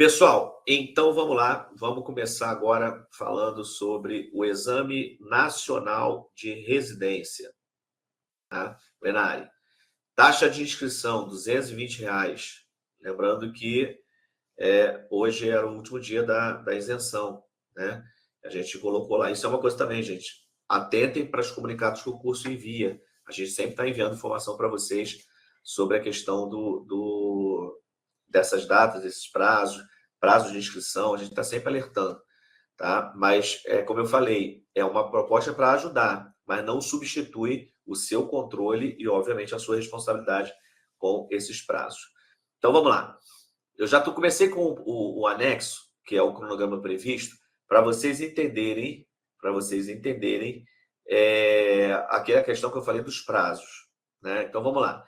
Pessoal, então vamos lá, vamos começar agora falando sobre o Exame Nacional de Residência, tá? Lenari, taxa de inscrição, R$ 220. Lembrando que hoje era o último dia da isenção, né? A gente colocou lá. Isso é uma coisa também, gente. Atentem para os comunicados que o curso envia. A gente sempre está enviando informação para vocês sobre a questão dessas datas, desses prazos de inscrição. A gente está sempre alertando, tá? Mas, como eu falei, é uma proposta para ajudar, mas não substitui o seu controle e, obviamente, a sua responsabilidade com esses prazos. Então, vamos lá. Eu já comecei com o anexo, que é o cronograma previsto, para vocês entenderem, aquela questão que eu falei dos prazos, né? Então, vamos lá.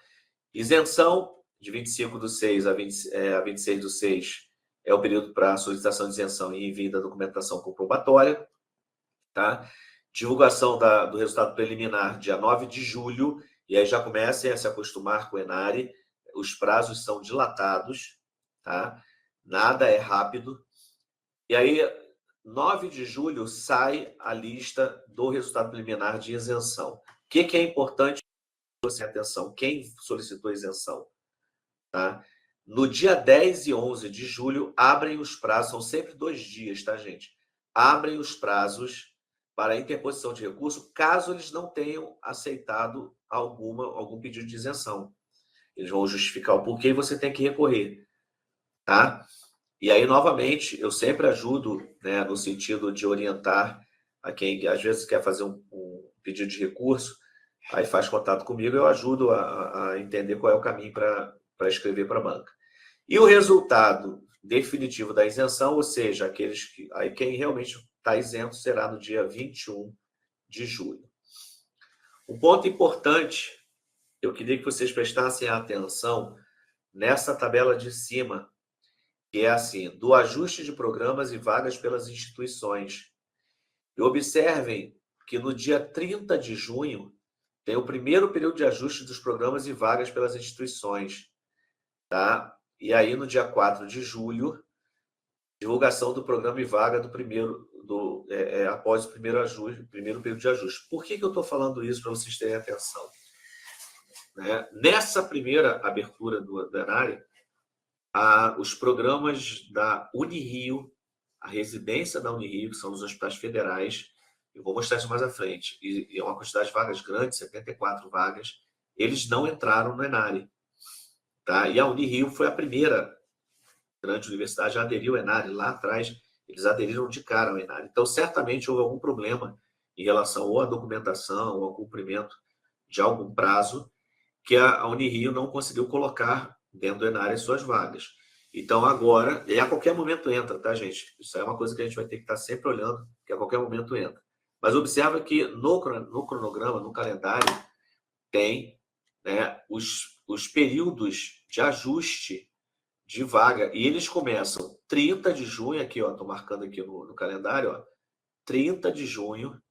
Isenção de 25/6 a 26/6 é o período para solicitação de isenção e envio da documentação comprobatória, tá? Divulgação do resultado preliminar dia 9 de julho, e aí já comecem a se acostumar com o Enari, os prazos são dilatados, tá? Nada é rápido. E aí, 9 de julho, sai a lista do resultado preliminar de isenção. O que é importante você atenção? Quem solicitou isenção? Tá? No dia 10 e 11 de julho, abrem os prazos, são sempre 2 dias, tá, gente? Abrem os prazos para interposição de recurso, caso eles não tenham aceitado algum pedido de isenção. Eles vão justificar o porquê e você tem que recorrer, tá? E aí, novamente, eu sempre ajudo, né, no sentido de orientar a quem, às vezes, quer fazer um pedido de recurso, aí faz contato comigo, eu ajudo a entender qual é o caminho para escrever para a banca. E o resultado definitivo da isenção, ou seja, aí quem realmente está isento será no dia 21 de julho. Um ponto importante, eu queria que vocês prestassem atenção nessa tabela de cima, que é assim, do ajuste de programas e vagas pelas instituições. E observem que no dia 30 de junho tem o primeiro período de ajuste dos programas e vagas pelas instituições, tá? E aí no dia 4 de julho, divulgação do programa e vaga após o primeiro período de ajuste. Por que eu estou falando isso para vocês terem atenção? Né? Nessa primeira abertura do Enari, os programas da Unirio, a residência da Unirio, que são os hospitais federais, eu vou mostrar isso mais à frente, e é uma quantidade de vagas grande, 74 vagas, eles não entraram no Enari. Tá? E a Unirio foi a primeira grande universidade a aderir ao Enari. Lá atrás, eles aderiram de cara ao Enari. Então, certamente houve algum problema em relação ou à documentação ou ao cumprimento de algum prazo que a Unirio não conseguiu colocar dentro do Enari as suas vagas. Então, agora, e a qualquer momento entra, tá, gente? Isso é uma coisa que a gente vai ter que estar sempre olhando, que a qualquer momento entra. Mas observa que no cronograma, no calendário, tem, né, os períodos de ajuste de vaga, e eles começam 30 de junho, aqui, ó, estou marcando aqui no calendário, ó, 30 de junho,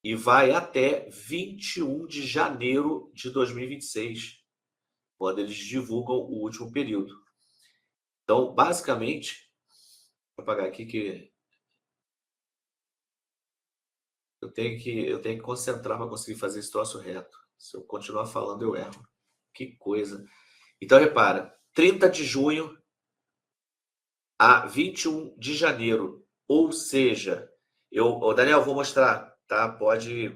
e vai até 21 de janeiro de 2026, quando eles divulgam o último período. Então, basicamente, vou apagar aqui que eu tenho que concentrar para conseguir fazer esse troço reto. Se eu continuar falando, eu erro. Que coisa. Então, repara, 30 de junho a 21 de janeiro, ou seja, Daniel, vou mostrar, tá? Pode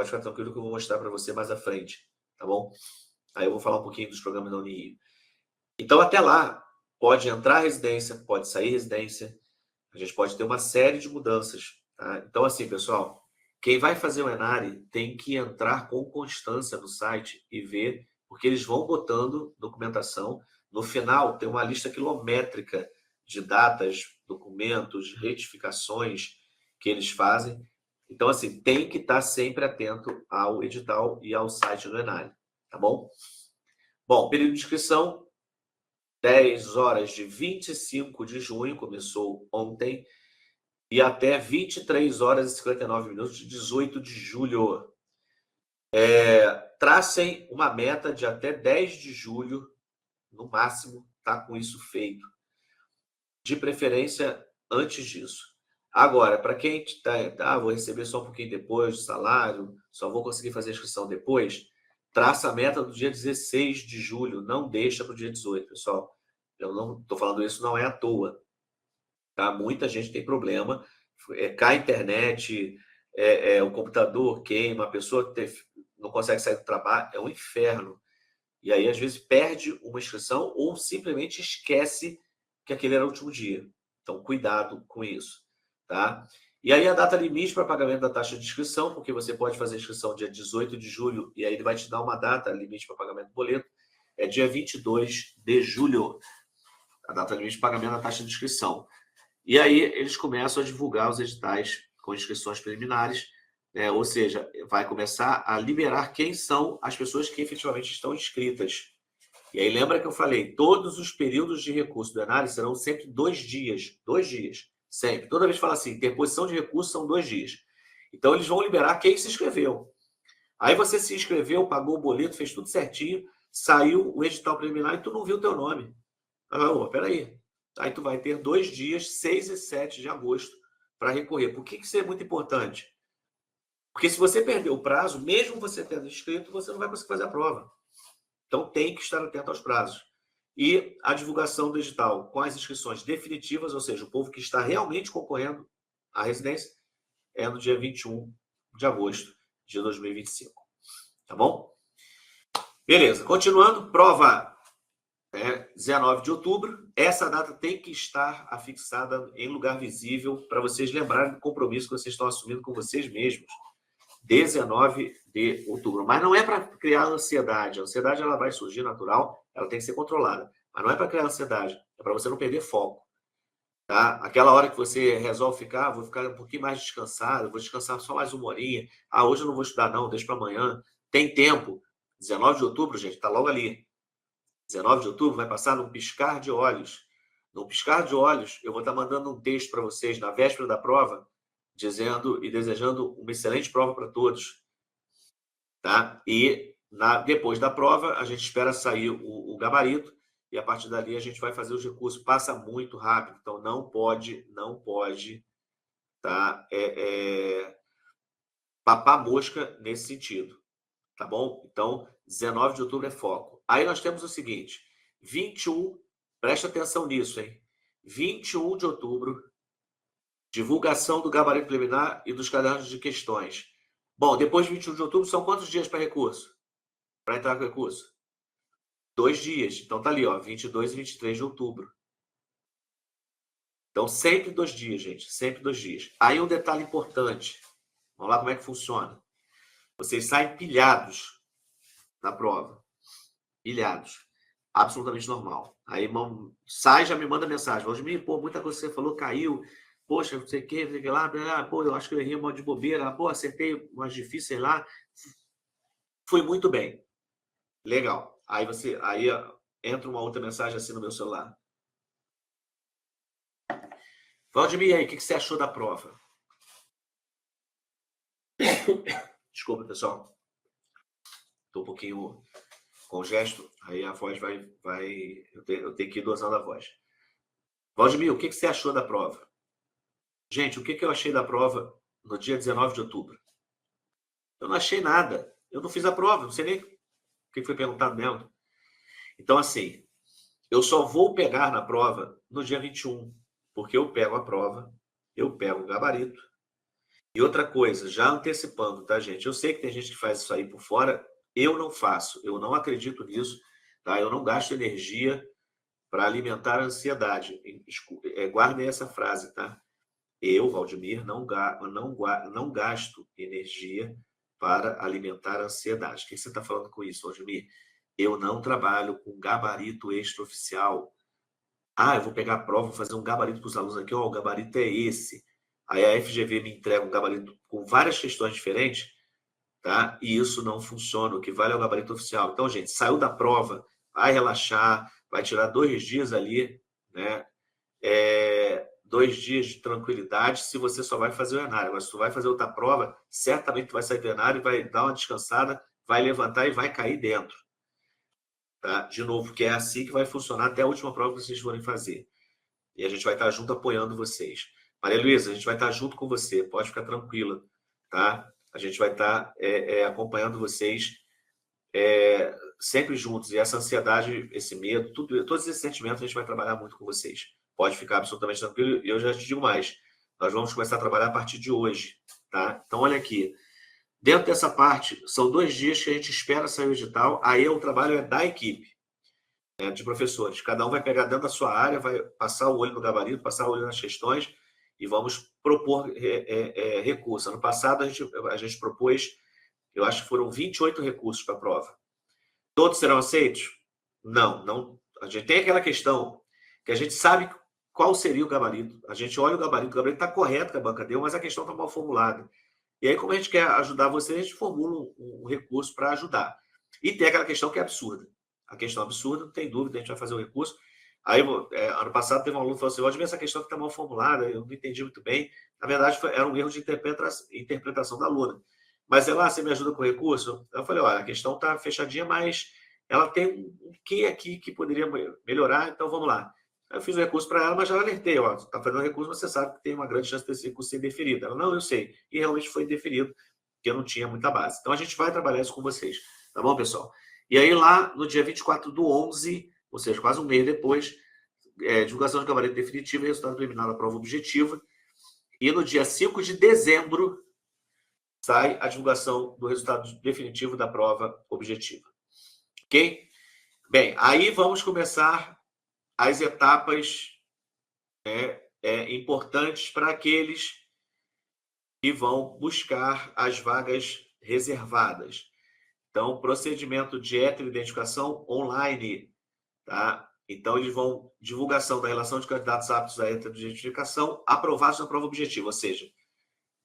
ficar tranquilo que eu vou mostrar para você mais à frente, tá bom? Aí eu vou falar um pouquinho dos programas da Unirio. Então, até lá, pode entrar residência, pode sair residência, a gente pode ter uma série de mudanças, tá? Então, assim, pessoal, quem vai fazer o Enari tem que entrar com constância no site e ver, porque eles vão botando documentação. No final, tem uma lista quilométrica de datas, documentos, retificações que eles fazem. Então, assim, tem que estar sempre atento ao edital e ao site do Enari, tá bom? Bom, período de inscrição, 10 horas de 25 de junho, começou ontem, e até 23 horas e 59 minutos de 18 de julho. Tracem uma meta de até 10 de julho, no máximo, tá com isso feito. de preferência antes disso. Agora, para quem vou receber só um pouquinho depois do salário, só vou conseguir fazer a inscrição depois, traça a meta do dia 16 de julho, não deixa para o dia 18, pessoal. Eu não estou falando isso, não é à toa. Tá? Muita gente tem problema, cai a internet, o computador queima, a pessoa não consegue sair do trabalho, é um inferno. E aí, às vezes, perde uma inscrição ou simplesmente esquece que aquele era o último dia. Então, cuidado com isso, tá? E aí, a data limite para pagamento da taxa de inscrição, porque você pode fazer a inscrição dia 18 de julho, e aí ele vai te dar uma data limite para pagamento do boleto, é dia 22 de julho, a data limite de pagamento da taxa de inscrição. E aí, eles começam a divulgar os editais com inscrições preliminares, ou seja, vai começar a liberar quem são as pessoas que efetivamente estão inscritas. E aí, lembra que eu falei, todos os períodos de recurso do Enare serão sempre 2 dias. 2 dias, sempre. Toda vez que fala assim, interposição de recurso são 2 dias. Então, eles vão liberar quem se inscreveu. Aí você se inscreveu, pagou o boleto, fez tudo certinho, saiu o edital preliminar e tu não viu o teu nome. Peraí. Aí tu vai ter 2 dias, 6 e 7 de agosto, para recorrer. Por que isso é muito importante? Porque se você perder o prazo, mesmo você tendo inscrito, você não vai conseguir fazer a prova. Então tem que estar atento aos prazos. E a divulgação do edital com as inscrições definitivas, ou seja, o povo que está realmente concorrendo à residência, é no dia 21 de agosto de 2025. Tá bom? Beleza. Continuando, prova 19 de outubro. Essa data tem que estar afixada em lugar visível para vocês lembrarem do compromisso que vocês estão assumindo com vocês mesmos. 19 de outubro. Mas não é para criar ansiedade. A ansiedade ela vai surgir natural, ela tem que ser controlada. Mas não é para criar ansiedade, é para você não perder foco. Tá? Aquela hora que você resolve ficar, vou ficar um pouquinho mais descansado, vou descansar só mais uma horinha. Hoje eu não vou estudar não, deixa para amanhã. Tem tempo. 19 de outubro, gente, está logo ali. 19 de outubro vai passar num piscar de olhos. Num piscar de olhos, eu vou estar mandando um texto para vocês na véspera da prova, dizendo e desejando uma excelente prova para todos. Tá? E depois da prova, a gente espera sair o gabarito e a partir dali a gente vai fazer os recursos. Passa muito rápido, então não pode, tá? Papar mosca nesse sentido, tá bom? Então, 19 de outubro é foco. Aí nós temos o seguinte, 21, presta atenção nisso, hein? 21 de outubro, divulgação do gabarito preliminar e dos cadernos de questões. Bom, depois de 21 de outubro, são quantos dias para recurso? Para entrar com recurso? 2 dias. Então tá ali, ó, 22 e 23 de outubro. Então, sempre 2 dias, gente. Sempre 2 dias. Aí um detalhe importante. Vamos lá como é que funciona. Vocês saem pilhados na prova. Pilhados. Absolutamente normal. Aí sai, já me manda mensagem. Valdemir, pô, muita coisa que você falou caiu. Poxa, não sei o que, lá. Pô, eu acho que eu errei um monte de bobeira. Pô, acertei umas difíceis lá. Fui muito bem. Legal. Aí entra uma outra mensagem assim no meu celular. Valdemir, aí, o que você achou da prova? Desculpa, pessoal. Estou um pouquinho congesto, aí a voz vai eu tenho que ir dosando a voz. Valdemir, o que você achou da prova? Gente, o que eu achei da prova no dia 19 de outubro? Eu não achei nada. Eu não fiz a prova, não sei nem o que foi perguntado mesmo. Então, assim, eu só vou pegar na prova no dia 21, porque eu pego a prova, eu pego o gabarito. E outra coisa, já antecipando, tá, gente? Eu sei que tem gente que faz isso aí por fora, eu não faço, eu não acredito nisso, tá? Eu não gasto energia para alimentar a ansiedade. Guardem essa frase, tá? Eu, Valdemir, não gasto energia para alimentar a ansiedade. O que você está falando com isso, Valdemir? Eu não trabalho com gabarito extraoficial. Eu vou pegar a prova, vou fazer um gabarito para os alunos aqui. O gabarito é esse. Aí a FGV me entrega um gabarito com várias questões diferentes, tá? E isso não funciona. O que vale é o gabarito oficial. Então, gente, saiu da prova, vai relaxar, vai tirar 2 dias ali, né? 2 dias de tranquilidade se você só vai fazer o Enare. Agora, se tu vai fazer outra prova, certamente tu vai sair do Enare, vai dar uma descansada, vai levantar e vai cair dentro. Tá? De novo, porque é assim que vai funcionar até a última prova que vocês forem fazer. E a gente vai estar junto apoiando vocês. Maria Luísa, a gente vai estar junto com você, pode ficar tranquila, tá? A gente vai estar acompanhando vocês sempre juntos. E essa ansiedade, esse medo, todos esses sentimentos, a gente vai trabalhar muito com vocês. Pode ficar absolutamente tranquilo. E eu já te digo mais, nós vamos começar a trabalhar a partir de hoje, tá? Então, olha aqui. Dentro dessa parte, são 2 dias que a gente espera sair o edital. Aí o trabalho é da equipe, de professores. Cada um vai pegar dentro da sua área, vai passar o olho no gabarito, passar o olho nas questões e vamos propor recurso. Ano passado, a gente propôs, eu acho que foram 28 recursos para a prova. Todos serão aceitos? Não. A gente tem aquela questão que a gente sabe qual seria o gabarito. A gente olha o gabarito está correto que a banca deu, mas a questão está mal formulada. E aí, como a gente quer ajudar você, a gente formula um recurso para ajudar. E tem aquela questão que é absurda. A questão absurda, não tem dúvida, a gente vai fazer o recurso. Aí, ano passado, teve um aluno que falou assim, Valdemir, essa questão que está mal formulada, eu não entendi muito bem. Na verdade, era um erro de interpretação da aluna. Mas ela, você me ajuda com o recurso? Eu falei, olha, a questão está fechadinha, mas ela tem um quê aqui que poderia melhorar, então vamos lá. Eu fiz o recurso para ela, mas já alertei, ó, está fazendo recurso, você sabe que tem uma grande chance desse recurso ser indeferido. Ela, não, eu sei. E realmente foi indeferido, porque eu não tinha muita base. Então, a gente vai trabalhar isso com vocês. Tá bom, pessoal? E aí, lá no dia 24/11, ou seja, quase um mês depois, divulgação de gabarito definitivo e resultado preliminar da prova objetiva. E no dia 5 de dezembro, sai a divulgação do resultado definitivo da prova objetiva. Ok? Bem, aí vamos começar as etapas importantes para aqueles que vão buscar as vagas reservadas. Então, procedimento de heteroidentificação online, tá? Então, eles vão divulgação da relação de candidatos aptos à heteroidentificação aprovados na prova objetiva, ou seja,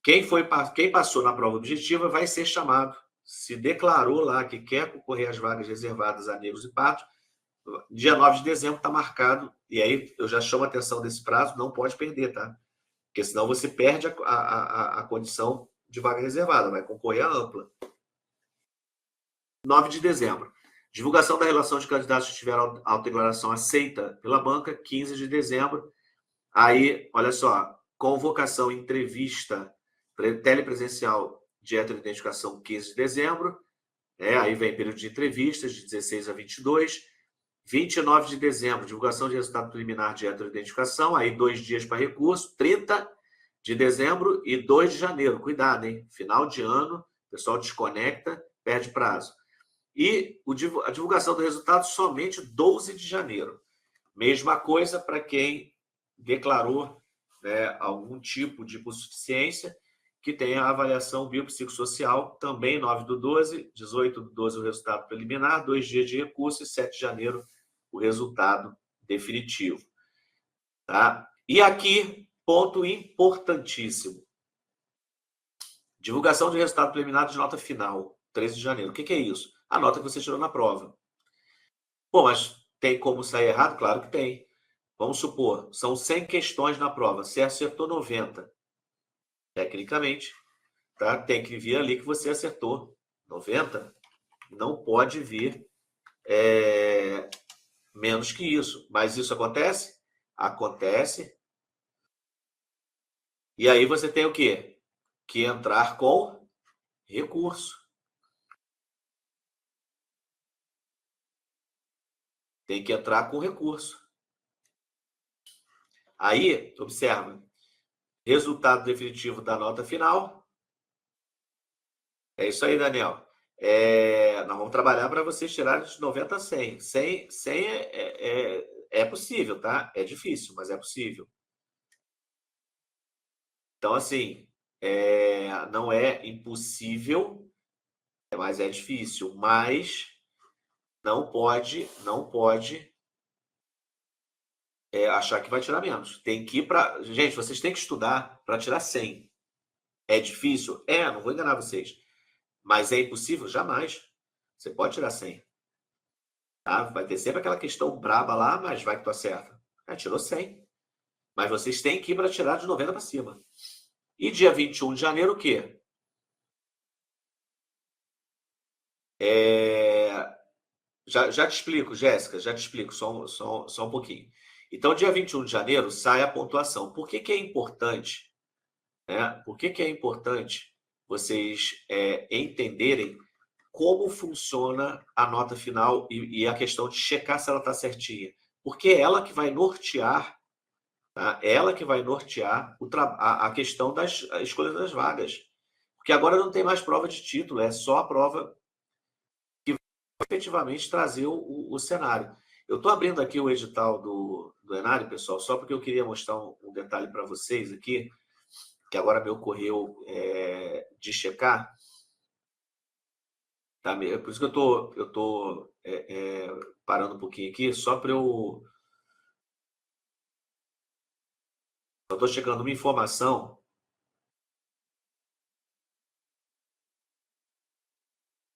quem passou na prova objetiva vai ser chamado, se declarou lá que quer concorrer às vagas reservadas a negros e pardos, dia 9 de dezembro está marcado, e aí eu já chamo a atenção desse prazo, não pode perder, tá? Porque senão você perde a condição de vaga reservada, vai concorrer à ampla. 9 de dezembro. Divulgação da relação de candidatos que tiveram autodeclaração aceita pela banca, 15 de dezembro. Aí, olha só, convocação, entrevista telepresencial de heteroidentificação, 15 de dezembro. Aí vem período de entrevistas, de 16 a 22. 29 de dezembro, divulgação de resultado preliminar de heteroidentificação, aí 2 dias para recurso, 30 de dezembro e 2 de janeiro. Cuidado, hein? Final de ano, o pessoal desconecta, perde prazo. E a divulgação do resultado somente 12 de janeiro. Mesma coisa para quem declarou algum tipo de hipossuficiência, que tem a avaliação biopsicossocial, também 9/12, 18/12 o resultado preliminar, 2 dias de recurso e 7 de janeiro o resultado definitivo. Tá? E aqui, ponto importantíssimo. Divulgação de resultado preliminar de nota final, 13 de janeiro. O que é isso? A nota que você tirou na prova. Bom, mas tem como sair errado? Claro que tem. Vamos supor, são 100 questões na prova. Você acertou 90. Tecnicamente, tá? Tem que vir ali que você acertou 90. Não pode vir menos que isso. Mas isso acontece? Acontece. E aí você tem o quê? Que entrar com recurso. Tem que entrar com recurso. Aí, observa. Resultado definitivo da nota final. É isso aí, Daniel. Nós vamos trabalhar para vocês tirarem de 90 a 100. 100 é possível, tá? É difícil, mas é possível. Então, assim, não é impossível, mas é difícil. Mas não pode achar que vai tirar menos. Tem que ir para... Gente, vocês têm que estudar para tirar 100. É difícil? Não vou enganar vocês. Mas é impossível? Jamais. Você pode tirar 100. Tá? Vai ter sempre aquela questão braba lá, mas vai que tu acerta. Tirou 100. Mas vocês têm que ir para tirar de 90 para cima. E dia 21 de janeiro, o quê? Já te explico, Jéssica, já te explico, só um pouquinho. Então, dia 21 de janeiro sai a pontuação. Por que que é importante, né? Por que que é importante vocês entenderem como funciona a nota final e a questão de checar se ela está certinha? Porque é ela que vai nortear, tá? É ela que vai nortear a questão das escolhas das vagas. Porque agora não tem mais prova de título, é só a prova que vai efetivamente trazer o cenário. Eu estou abrindo aqui o edital do Enário, pessoal, só porque eu queria mostrar um detalhe para vocês aqui, que agora me ocorreu de checar. Tá? Por isso que eu tô parando um pouquinho aqui, só para eu... Eu estou checando uma informação.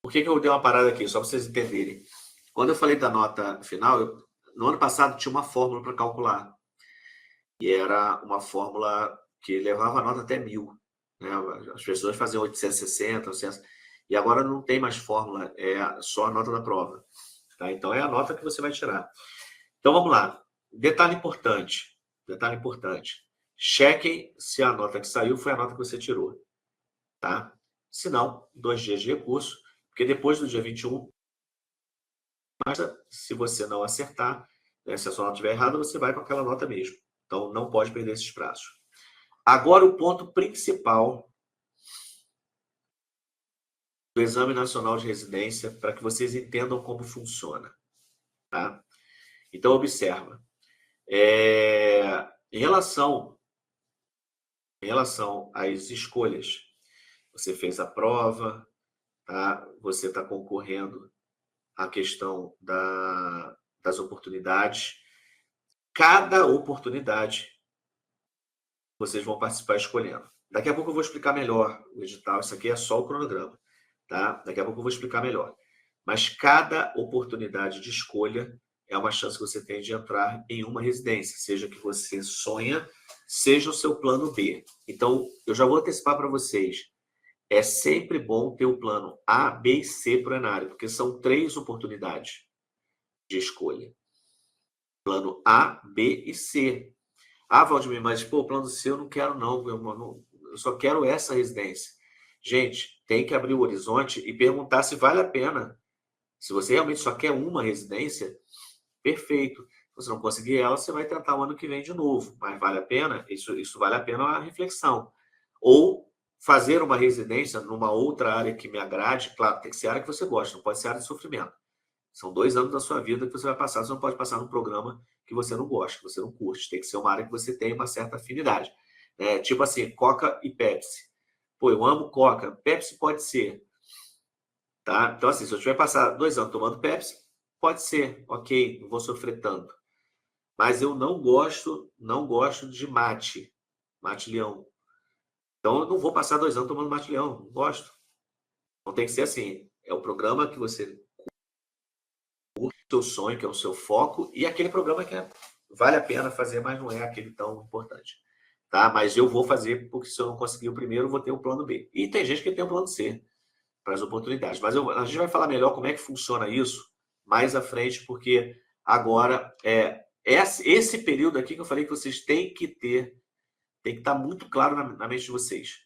Por que que eu dei uma parada aqui? Só para vocês entenderem. Quando eu falei da nota final, no ano passado tinha uma fórmula para calcular. E era uma fórmula que levava a nota até 1000. Né? As pessoas faziam 860, 800. E agora não tem mais fórmula, é só a nota da prova. Tá? Então é a nota que você vai tirar. Então vamos lá. Detalhe importante. Detalhe importante. Chequem se a nota que saiu foi a nota que você tirou. Tá? Se não, 2 dias de recurso, porque depois do dia 21, se você não acertar, né, se a sua nota estiver errada, você vai com aquela nota mesmo. Então não pode perder esses prazos. Agora o ponto principal do Exame Nacional de Residência, para que vocês entendam como funciona. Tá? Então observa. Em relação às escolhas, você fez a prova, tá? Você está concorrendo à questão das oportunidades. Cada oportunidade vocês vão participar escolhendo. Daqui a pouco eu vou explicar melhor o edital. Isso aqui é só o cronograma. Tá? Daqui a pouco eu vou explicar melhor. Mas cada oportunidade de escolha é uma chance que você tem de entrar em uma residência, seja que você sonha, seja o seu plano B. Então, eu já vou antecipar para vocês. É sempre bom ter o plano A, B e C para o Enário, porque são 3 oportunidades de escolha. Plano A, B e C. Ah, Valdemir, mas pô, o plano C eu não quero não, eu só quero essa residência. Gente, tem que abrir o horizonte e perguntar se vale a pena. Se você realmente só quer uma residência, perfeito. Se você não conseguir ela, você vai tentar o ano que vem de novo. Mas vale a pena? Isso vale a pena uma reflexão. Ou fazer uma residência numa outra área que me agrade. Claro, tem que ser área que você gosta, não pode ser área de sofrimento. São 2 anos da sua vida que você vai passar. Você não pode passar num programa que você não gosta, que você não curte. Tem que ser uma área que você tem uma certa afinidade. Tipo assim, Coca e Pepsi. Pô, eu amo Coca. Pepsi pode ser. Tá? Então, assim, se eu tiver passar 2 anos tomando Pepsi, pode ser. Ok, não vou sofrer tanto. Mas eu não gosto de mate. Mate-leão. Então, eu não vou passar 2 anos tomando mate-leão. Não gosto. Então, tem que ser assim. É o programa que você seu sonho, que é o seu foco, e aquele programa que vale a pena fazer, mas não é aquele tão importante. Tá? Mas eu vou fazer, porque se eu não conseguir o primeiro, eu vou ter o plano B. E tem gente que tem o plano C para as oportunidades. Mas a gente vai falar melhor como é que funciona isso mais à frente, porque agora esse período aqui que eu falei que vocês têm que ter, tem que estar muito claro na mente de vocês.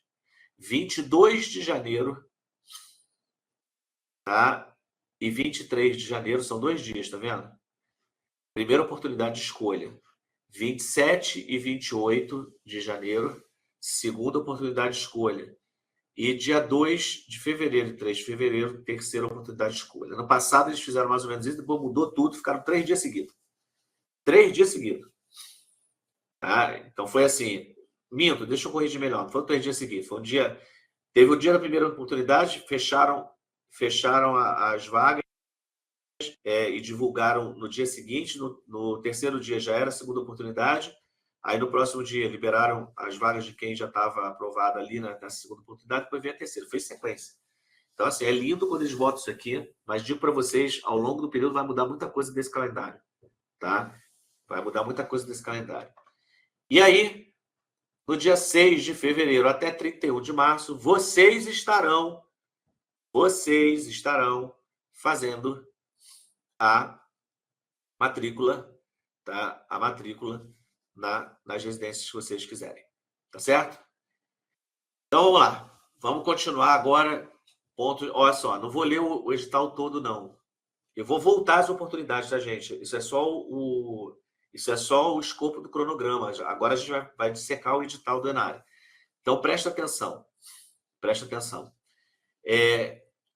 22 de janeiro, tá? E 23 de janeiro são 2 dias, tá vendo? Primeira oportunidade de escolha. 27 e 28 de janeiro, segunda oportunidade de escolha. E dia 2 de fevereiro e 3 de fevereiro, terceira oportunidade de escolha. No passado, eles fizeram mais ou menos isso, depois mudou tudo, ficaram 3 dias seguidos. 3 dias seguidos. Tá? Então foi assim, minto, deixa eu corrigir melhor, não foi 3 dias seguidos, foi um dia... Teve o dia da primeira oportunidade, fecharam as vagas, e divulgaram no dia seguinte. No terceiro dia já era a segunda oportunidade. Aí no próximo dia liberaram as vagas de quem já estava aprovado ali na segunda oportunidade, depois veio a terceira. Foi sequência. Então, assim, é lindo quando eles botam isso aqui, mas digo para vocês, ao longo do período vai mudar muita coisa desse calendário. Tá? Vai mudar muita coisa desse calendário. E aí, no dia 6 de fevereiro até 31 de março, vocês estarão fazendo a matrícula, tá, a matrícula nas residências que vocês quiserem. Tá certo? Então, vamos lá. Vamos continuar agora. Ponto. Olha só, não vou ler o edital todo, não. Eu vou voltar às oportunidades, tá, gente? Isso é só o escopo do cronograma. Agora a gente vai dissecar o edital do Enare. Então, presta atenção. Presta atenção.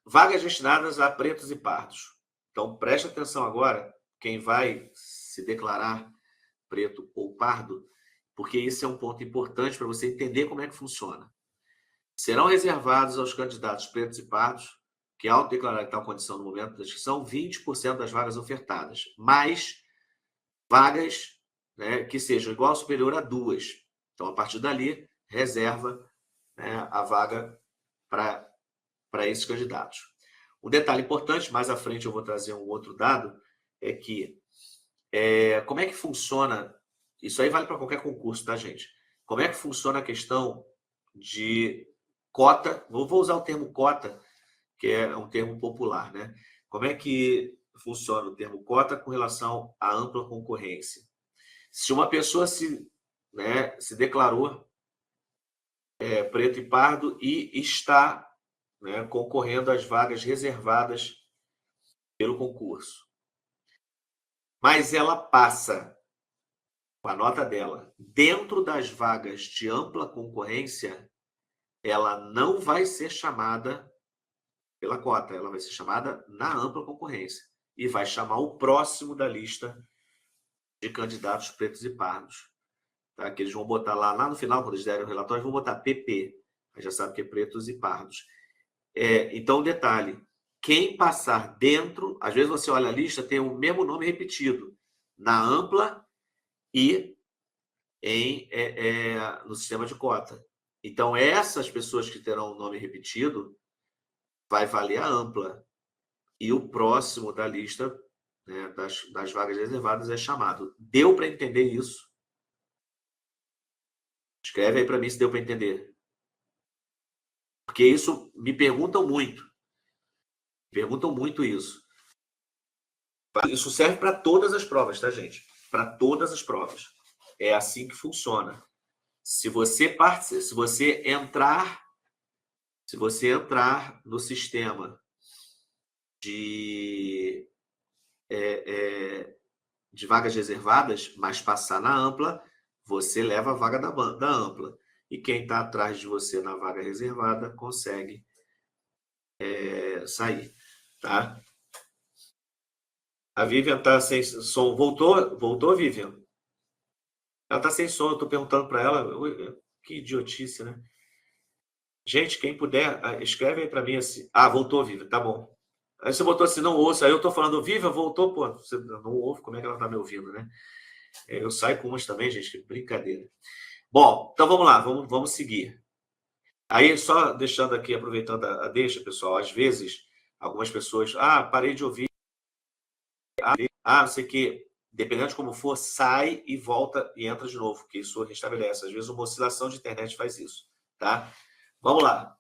Vagas destinadas a pretos e pardos. Então, presta atenção agora, quem vai se declarar preto ou pardo, porque esse é um ponto importante para você entender como é que funciona. Serão reservados aos candidatos pretos e pardos que autodeclararem tal condição no momento da inscrição 20% das vagas ofertadas, mais vagas, né, que sejam igual ou superior a 2. Então, a partir dali, reserva, né, a vaga para esses candidatos. Um detalhe importante, mais à frente eu vou trazer um outro dado, é que como é que funciona, isso aí vale para qualquer concurso, tá, gente? Como é que funciona a questão de cota, vou usar o termo cota, que é um termo popular, né? Como é que funciona o termo cota com relação à ampla concorrência? Se uma pessoa se declarou preto e pardo e está, né, concorrendo às vagas reservadas pelo concurso, mas ela passa com a nota dela dentro das vagas de ampla concorrência, ela não vai ser chamada pela cota, ela vai ser chamada na ampla concorrência e vai chamar o próximo da lista de candidatos pretos e pardos, tá? Que eles vão botar lá no final, quando eles derem o relatório, vão botar PP, mas já sabe que é pretos e pardos. Então, detalhe, quem passar dentro, às vezes você olha a lista, tem o mesmo nome repetido na ampla e no sistema de cota. Então, essas pessoas que terão o nome repetido, vai valer a ampla. E o próximo da lista, né, das vagas reservadas é chamado. Deu para entender isso? Escreve aí para mim se deu para entender. Porque isso me perguntam muito. Perguntam muito isso. Isso serve para todas as provas, tá, gente? Para todas as provas. É assim que funciona. Se você entrar no sistema de vagas reservadas, mas passar na ampla, você leva a vaga da ampla. E quem está atrás de você na vaga reservada consegue sair, tá? A Vivian está sem som. Voltou, Vivian? Ela está sem som, eu estou perguntando para ela. Que idiotice, né? Gente, quem puder, escreve aí para mim assim. Ah, voltou, Vivian, tá bom. Aí você botou assim, não ouço. Aí eu estou falando, Vivian, voltou, pô. Você não ouve, como é que ela está me ouvindo, né? Eu saio com umas também, gente, que brincadeira. Bom, então vamos lá, vamos seguir. Aí, só deixando aqui, aproveitando a deixa, pessoal, às vezes, algumas pessoas, parei de ouvir, não sei o que, dependendo de como for, sai e volta e entra de novo, que isso restabelece. Às vezes, uma oscilação de internet faz isso, tá? Vamos lá.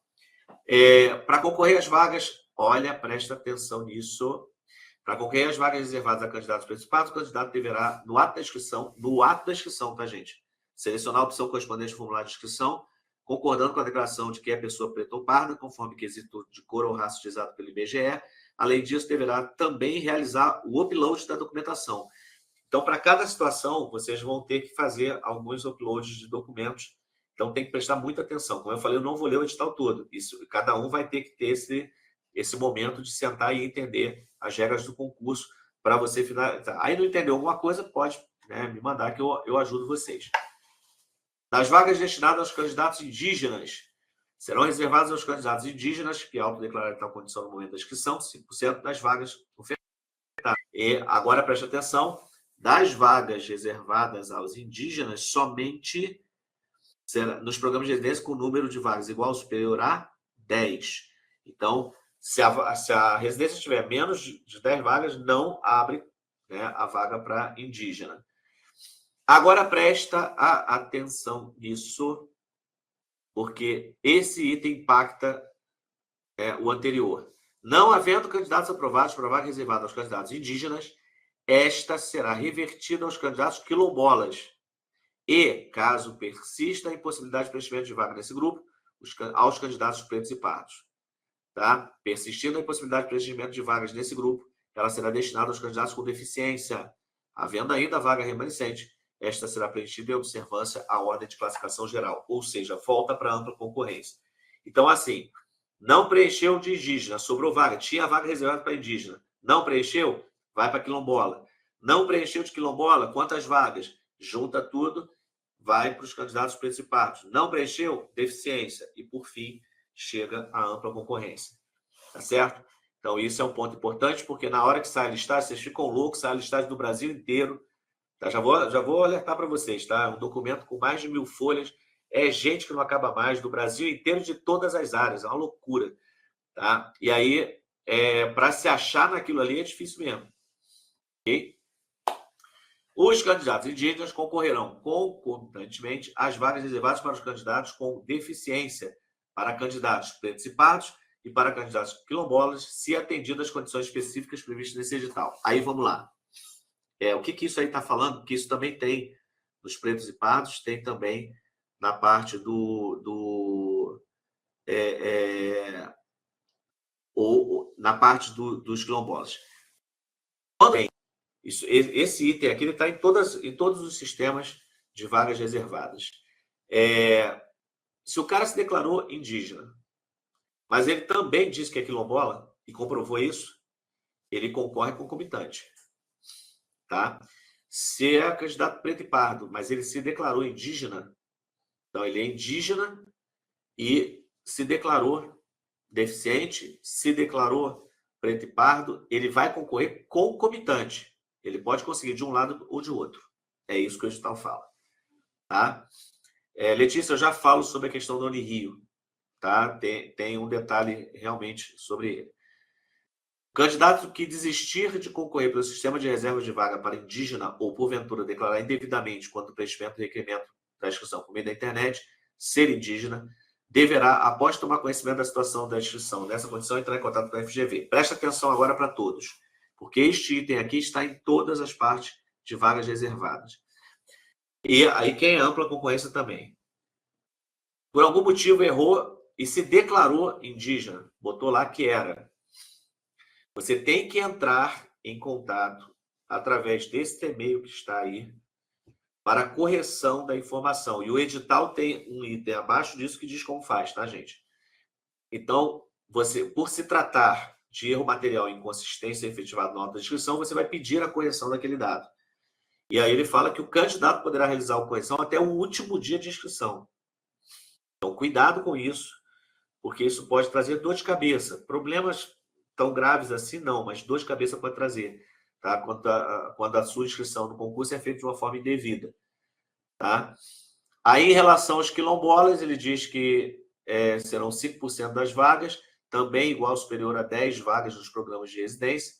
Para concorrer às vagas, olha, presta atenção nisso. Para concorrer às vagas reservadas a candidatos participados, o candidato deverá, no ato da inscrição, tá, gente? Selecionar a opção correspondente ao formulário de inscrição, concordando com a declaração de que é pessoa preta ou parda, conforme quesito de cor ou raça utilizado pelo IBGE. Além disso, deverá também realizar o upload da documentação. Então, para cada situação, vocês vão ter que fazer alguns uploads de documentos. Então, tem que prestar muita atenção. Como eu falei, eu não vou ler o edital todo. Cada um vai ter que ter esse momento de sentar e entender as regras do concurso para você finalizar. Aí não entendeu alguma coisa, pode, né, me mandar que eu ajudo vocês. Das vagas destinadas aos candidatos indígenas, serão reservadas aos candidatos indígenas que autodeclararem tal condição no momento da inscrição, 5% das vagas ofertadas. E agora preste atenção, das vagas reservadas aos indígenas, somente nos programas de residência com número de vagas igual ou superior a 10. Então, se a residência tiver menos de 10 vagas, não abre, né, a vaga para indígena. Agora presta atenção nisso, porque esse item impacta o anterior. Não havendo candidatos aprovados para vaga reservada aos candidatos indígenas, esta será revertida aos candidatos quilombolas. E, caso persista a impossibilidade de preenchimento de vaga nesse grupo, aos candidatos pretos e pardos. Tá? Persistindo a impossibilidade de preenchimento de vagas nesse grupo, ela será destinada aos candidatos com deficiência. Havendo ainda vaga remanescente, esta será preenchida em observância à ordem de classificação geral, ou seja, volta para ampla concorrência. Então, assim, não preencheu de indígena, sobrou vaga, tinha vaga reservada para indígena, não preencheu, vai para quilombola. Não preencheu de quilombola, quantas vagas? Junta tudo, vai para os candidatos pretos e pardos. Não preencheu, deficiência. E, por fim, chega à ampla concorrência. Tá certo? Então, isso é um ponto importante, porque na hora que sai a listagem, vocês ficam loucos, sai a listagem do Brasil inteiro. Tá? Já vou alertar para vocês, tá? Um documento com mais de 1000 folhas, é gente que não acaba mais, do Brasil inteiro, de todas as áreas, é uma loucura. Tá? E aí, para se achar naquilo ali é difícil mesmo. Ok? Os candidatos indígenas concorrerão concomitantemente às vagas reservadas para os candidatos com deficiência, para candidatos pretos e pardos e para candidatos quilombolas, se atendidas as condições específicas previstas nesse edital. Aí vamos lá. O que isso aí está falando? Que isso também tem nos pretos e pardos, tem também na parte na parte dos quilombolas. Esse item aqui está em todos os sistemas de vagas reservadas. Se o cara se declarou indígena, mas ele também disse que é quilombola e comprovou isso, ele concorre concomitante. Tá? Se é candidato preto e pardo, mas ele se declarou indígena, então ele é indígena e se declarou deficiente, se declarou preto e pardo, ele vai concorrer concomitante. Ele pode conseguir de um lado ou de outro. É isso que o edital fala. Tá? Letícia, eu já falo sobre a questão do Unirio. Tá? Tem um detalhe realmente sobre ele. O candidato que desistir de concorrer pelo sistema de reserva de vaga para indígena ou, porventura, declarar indevidamente quanto ao preenchimento do requerimento da inscrição por meio da internet, ser indígena, deverá, após tomar conhecimento da situação da inscrição nessa condição, entrar em contato com a FGV. Presta atenção agora para todos, porque este item aqui está em todas as partes de vagas reservadas. E aí quem é ampla concorrência também. Por algum motivo errou e se declarou indígena, botou lá que era. Você tem que entrar em contato através desse e-mail que está aí para a correção da informação. E o edital tem um item abaixo disso que diz como faz, tá, gente? Então, você, por se tratar de erro material e inconsistência efetivada na nota de inscrição, você vai pedir a correção daquele dado. E aí ele fala que o candidato poderá realizar a correção até o último dia de inscrição. Então, cuidado com isso, porque isso pode trazer dor de cabeça. Problemas tão graves assim, não, mas dor de cabeça pode trazer, tá? Quando a sua inscrição no concurso é feita de uma forma indevida. Tá? Aí, em relação aos quilombolas, ele diz que serão 5% das vagas, também igual ou superior a 10 vagas nos programas de residência.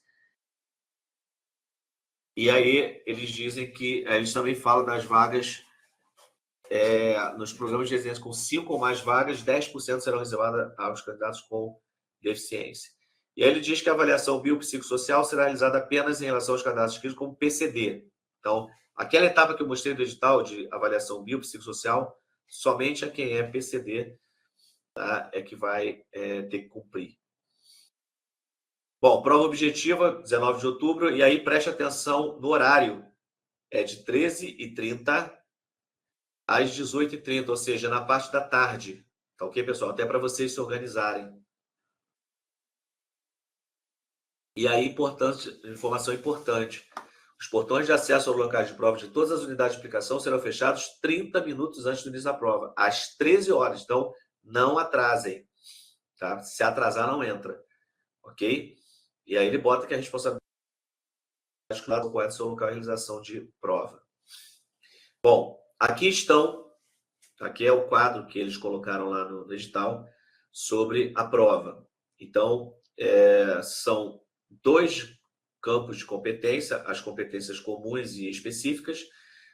E aí, eles dizem que eles também falam das vagas nos programas de residência com 5 ou mais vagas, 10% serão reservadas aos candidatos com deficiência. E aí ele diz que a avaliação biopsicossocial será realizada apenas em relação aos candidatos inscritos como PCD. Então, aquela etapa que eu mostrei do edital de avaliação biopsicossocial, somente a quem é PCD, tá, é que vai ter que cumprir. Bom, prova objetiva, 19 de outubro, e aí preste atenção no horário. É de 13h30 às 18h30, ou seja, na parte da tarde. Tá ok, pessoal? Até para vocês se organizarem. E aí, informação importante. Os portões de acesso ao local de prova de todas as unidades de aplicação serão fechados 30 minutos antes do início da prova, às 13 horas. Então, não atrasem. Tá? Se atrasar, não entra. Ok? E aí ele bota que a responsabilidade é do seu local de realização de prova. Bom, aqui é o quadro que eles colocaram lá no edital sobre a prova. Então, são 2 campos de competência, as competências comuns e específicas.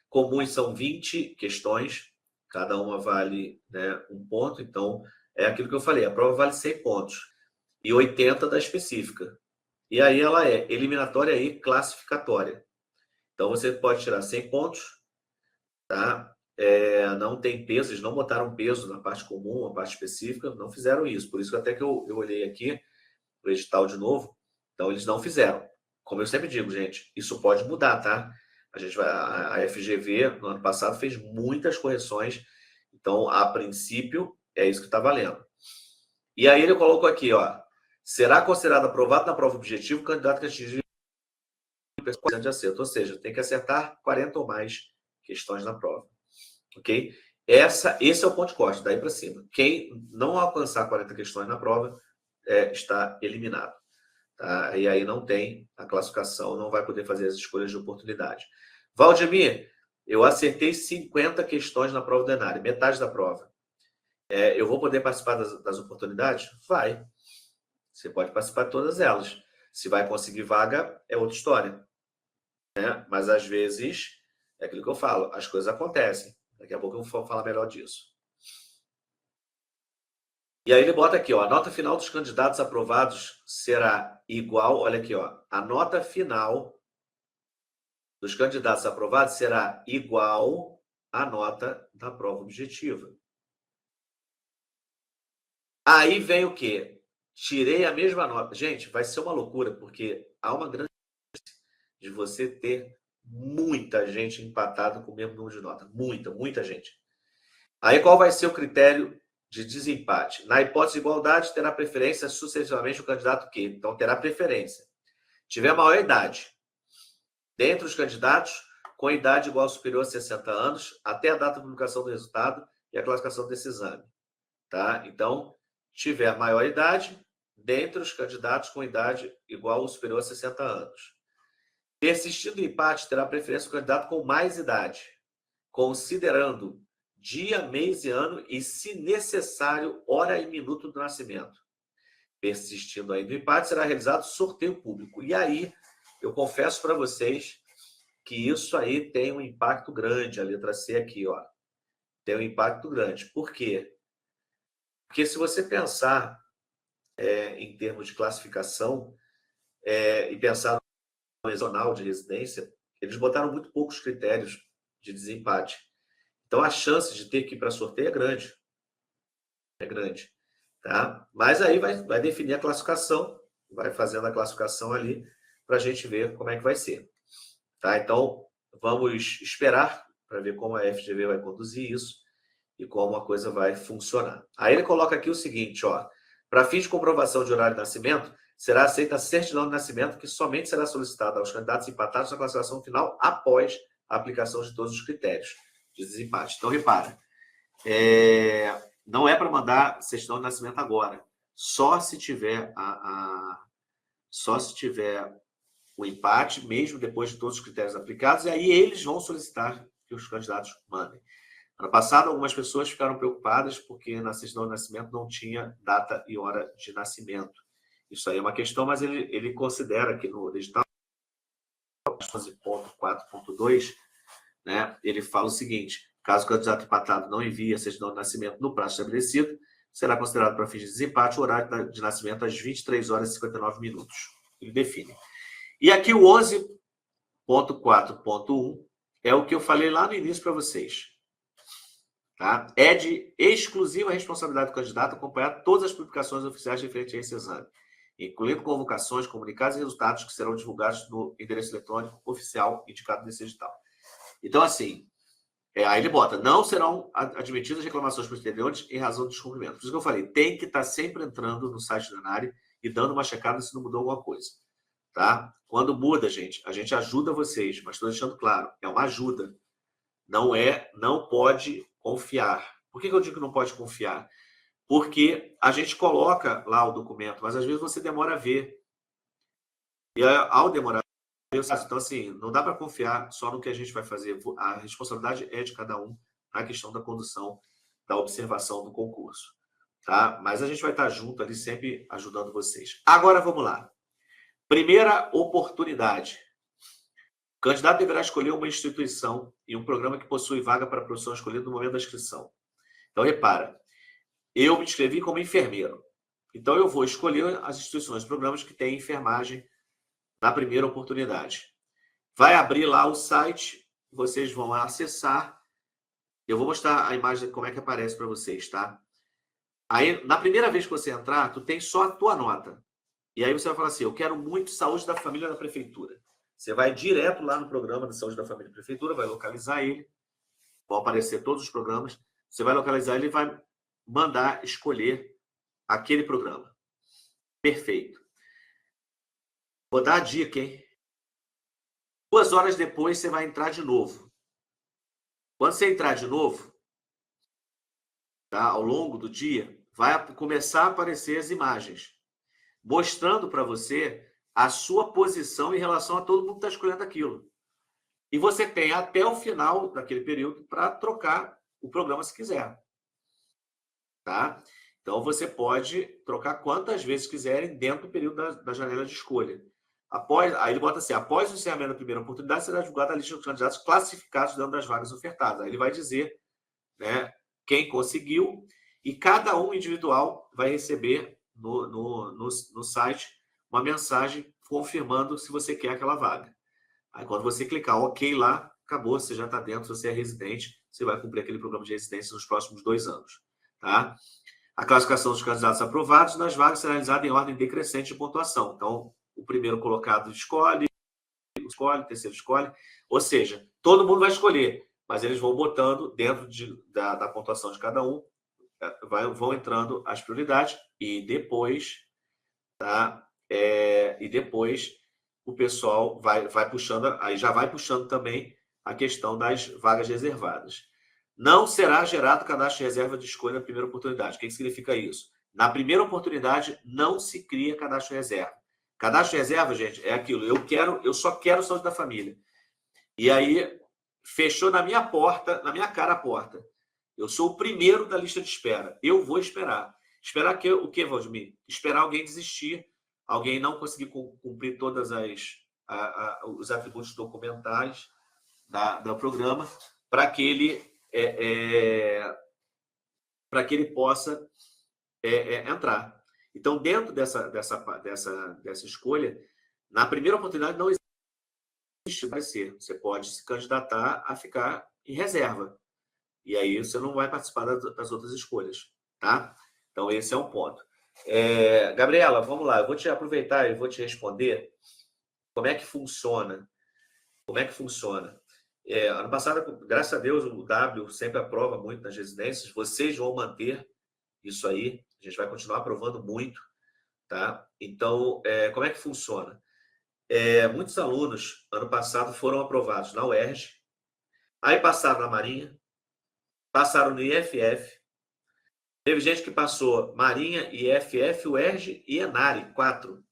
Comuns são 20 questões, cada uma vale, né, 1 ponto. Então, é aquilo que eu falei, a prova vale 100 pontos e 80 da específica. E aí ela é eliminatória e classificatória. Então, você pode tirar 100 pontos, tá? Não tem peso, eles não botaram peso na parte comum, na parte específica, não fizeram isso. Por isso que até que eu olhei aqui o edital de novo, então eles não fizeram. Como eu sempre digo, gente, isso pode mudar, tá? A FGV, no ano passado, fez muitas correções, então, a princípio, é isso que está valendo. E aí ele colocou aqui, ó, será considerado aprovado na prova objetiva o candidato que atingir 40% de acerto, ou seja, tem que acertar 40 ou mais questões na prova, ok? Esse é o ponto de corte, daí para cima. Quem não alcançar 40 questões na prova está eliminado, tá? E aí não tem a classificação, não vai poder fazer as escolhas de oportunidade. Valdemir, eu acertei 50 questões na prova ordinária, metade da prova. Eu vou poder participar das oportunidades? Vai. Você pode participar de todas elas. Se vai conseguir vaga, é outra história, né? Mas, às vezes, é aquilo que eu falo, as coisas acontecem. Daqui a pouco eu vou falar melhor disso. E aí ele bota aqui, ó, a nota final dos candidatos aprovados será igual, olha aqui, ó, a nota final dos candidatos aprovados será igual à nota da prova objetiva. Aí vem o quê? Tirei a mesma nota. Gente, vai ser uma loucura, porque há uma grande chance de você ter muita gente empatada com o mesmo número de nota. Muita gente. Aí qual vai ser o critério de desempate? Na hipótese de igualdade, terá preferência sucessivamente o candidato que? Então, terá preferência. Tiver maior idade. Dentre os candidatos, com idade igual ou superior a 60 anos, até a data de publicação do resultado e a classificação desse exame. Tá? Então, tiver maior idade, dentre os candidatos com idade igual ou superior a 60 anos. Persistindo o empate, terá preferência o candidato com mais idade, considerando dia, mês e ano e, se necessário, hora e minuto do nascimento. Persistindo ainda o empate, será realizado sorteio público. E aí, eu confesso para vocês que isso aí tem um impacto grande, a letra C aqui, ó. Tem um impacto grande. Por quê? Porque se você pensar em termos de classificação e pensar no regional de residência, eles botaram muito poucos critérios de desempate. Então, a chance de ter que ir para sorteio é grande. É grande. Tá? Mas aí vai definir a classificação, vai fazendo a classificação ali para a gente ver como é que vai ser. Tá? Então, vamos esperar para ver como a FGV vai conduzir isso e como a coisa vai funcionar. Aí ele coloca aqui o seguinte, ó, para fins de comprovação de horário de nascimento, será aceita a certidão de nascimento que somente será solicitada aos candidatos empatados na classificação final após a aplicação de todos os critérios de desempate. Então, repara, não é para mandar certidão de nascimento agora, só se tiver o empate, mesmo depois de todos os critérios aplicados, e aí eles vão solicitar que os candidatos mandem. Ano passado, algumas pessoas ficaram preocupadas porque na certidão de nascimento não tinha data e hora de nascimento. Isso aí é uma questão, mas ele considera que no edital 11.4.2, né, ele fala o seguinte: caso o candidato empatado não envie a certidão de nascimento no prazo estabelecido, será considerado para fins de desempate o horário de nascimento às 23 horas e 59 minutos. Ele define. E aqui o 11.4.1 é o que eu falei lá no início para vocês. Tá? É de exclusiva responsabilidade do candidato acompanhar todas as publicações oficiais referentes a esse exame, incluindo convocações, comunicados e resultados que serão divulgados no endereço eletrônico oficial indicado nesse edital. Então, assim, aí ele bota, não serão admitidas reclamações posteriores em razão do descumprimento. Por isso que eu falei, tem que estar sempre entrando no site da ANARE e dando uma checada se não mudou alguma coisa. Tá? Quando muda, gente, a gente ajuda vocês, mas estou deixando claro, é uma ajuda. Não pode confiar. Por que eu digo que não pode confiar? Porque a gente coloca lá o documento, mas às vezes você demora a ver. E ao demorar a ver, então assim, não dá para confiar só no que a gente vai fazer. A responsabilidade é de cada um na questão da condução, da observação do concurso. Tá? Mas a gente vai estar junto ali, sempre ajudando vocês. Agora vamos lá. Primeira oportunidade. O candidato deverá escolher uma instituição e um programa que possui vaga para a profissão escolhida no momento da inscrição. Então, repara, eu me inscrevi como enfermeiro. Então, eu vou escolher as instituições, programas que têm enfermagem na primeira oportunidade. Vai abrir lá o site, vocês vão acessar. Eu vou mostrar a imagem, como é que aparece para vocês, tá? Aí, na primeira vez que você entrar, tu tem só a tua nota. E aí você vai falar assim, eu quero muito saúde da família da prefeitura. Você vai direto lá no programa de saúde da família da prefeitura, vai localizar ele, vão aparecer todos os programas, você vai localizar ele e vai mandar escolher aquele programa. Perfeito. Vou dar a dica, hein? 2 horas depois, você vai entrar de novo. Quando você entrar de novo, tá, ao longo do dia, vai começar a aparecer as imagens, mostrando para você a sua posição em relação a todo mundo que está escolhendo aquilo. E você tem até o final daquele período para trocar o programa se quiser. Tá? Então, você pode trocar quantas vezes quiserem dentro do período da janela de escolha. Aí ele bota assim, após o encerramento da primeira oportunidade, será divulgada a lista dos candidatos classificados dentro das vagas ofertadas. Aí ele vai dizer, né, quem conseguiu, e cada um individual vai receber no site uma mensagem confirmando se você quer aquela vaga. Aí quando você clicar OK lá, acabou, você já está dentro, você é residente, você vai cumprir aquele programa de residência nos próximos 2 anos. Tá? A classificação dos candidatos aprovados nas vagas será realizada em ordem decrescente de pontuação. Então, o primeiro colocado escolhe, o terceiro escolhe, ou seja, todo mundo vai escolher, mas eles vão botando dentro da pontuação de cada um, vão entrando as prioridades e depois, tá? E depois o pessoal vai puxando, aí já vai puxando também a questão das vagas reservadas. Não será gerado cadastro de reserva de escolha na primeira oportunidade. O que significa isso? Na primeira oportunidade, não se cria cadastro de reserva. Cadastro de reserva, gente, é aquilo. Eu só quero saúde da família. E aí, fechou na minha porta, na minha cara a porta. Eu sou o primeiro da lista de espera. Eu vou esperar. Esperar o quê, Valdemir? Esperar alguém desistir, alguém não conseguir cumprir todas os atributos documentais do programa, para que ele possa entrar. Então, dentro dessa escolha, na primeira oportunidade não existe parecer. Você pode se candidatar a ficar em reserva. E aí você não vai participar das outras escolhas, tá? Então, esse é um ponto. Gabriela, vamos lá. Eu vou te aproveitar e vou te responder como é que funciona. Como é que funciona? Ano passado, graças a Deus, o W sempre aprova muito nas residências. Vocês vão manter isso aí. A gente vai continuar aprovando muito, tá? Então, como é que funciona? Muitos alunos, ano passado, foram aprovados na UERJ, aí passaram na Marinha, passaram no IFF. Teve gente que passou Marinha, IFF, UERJ e Enare, 4.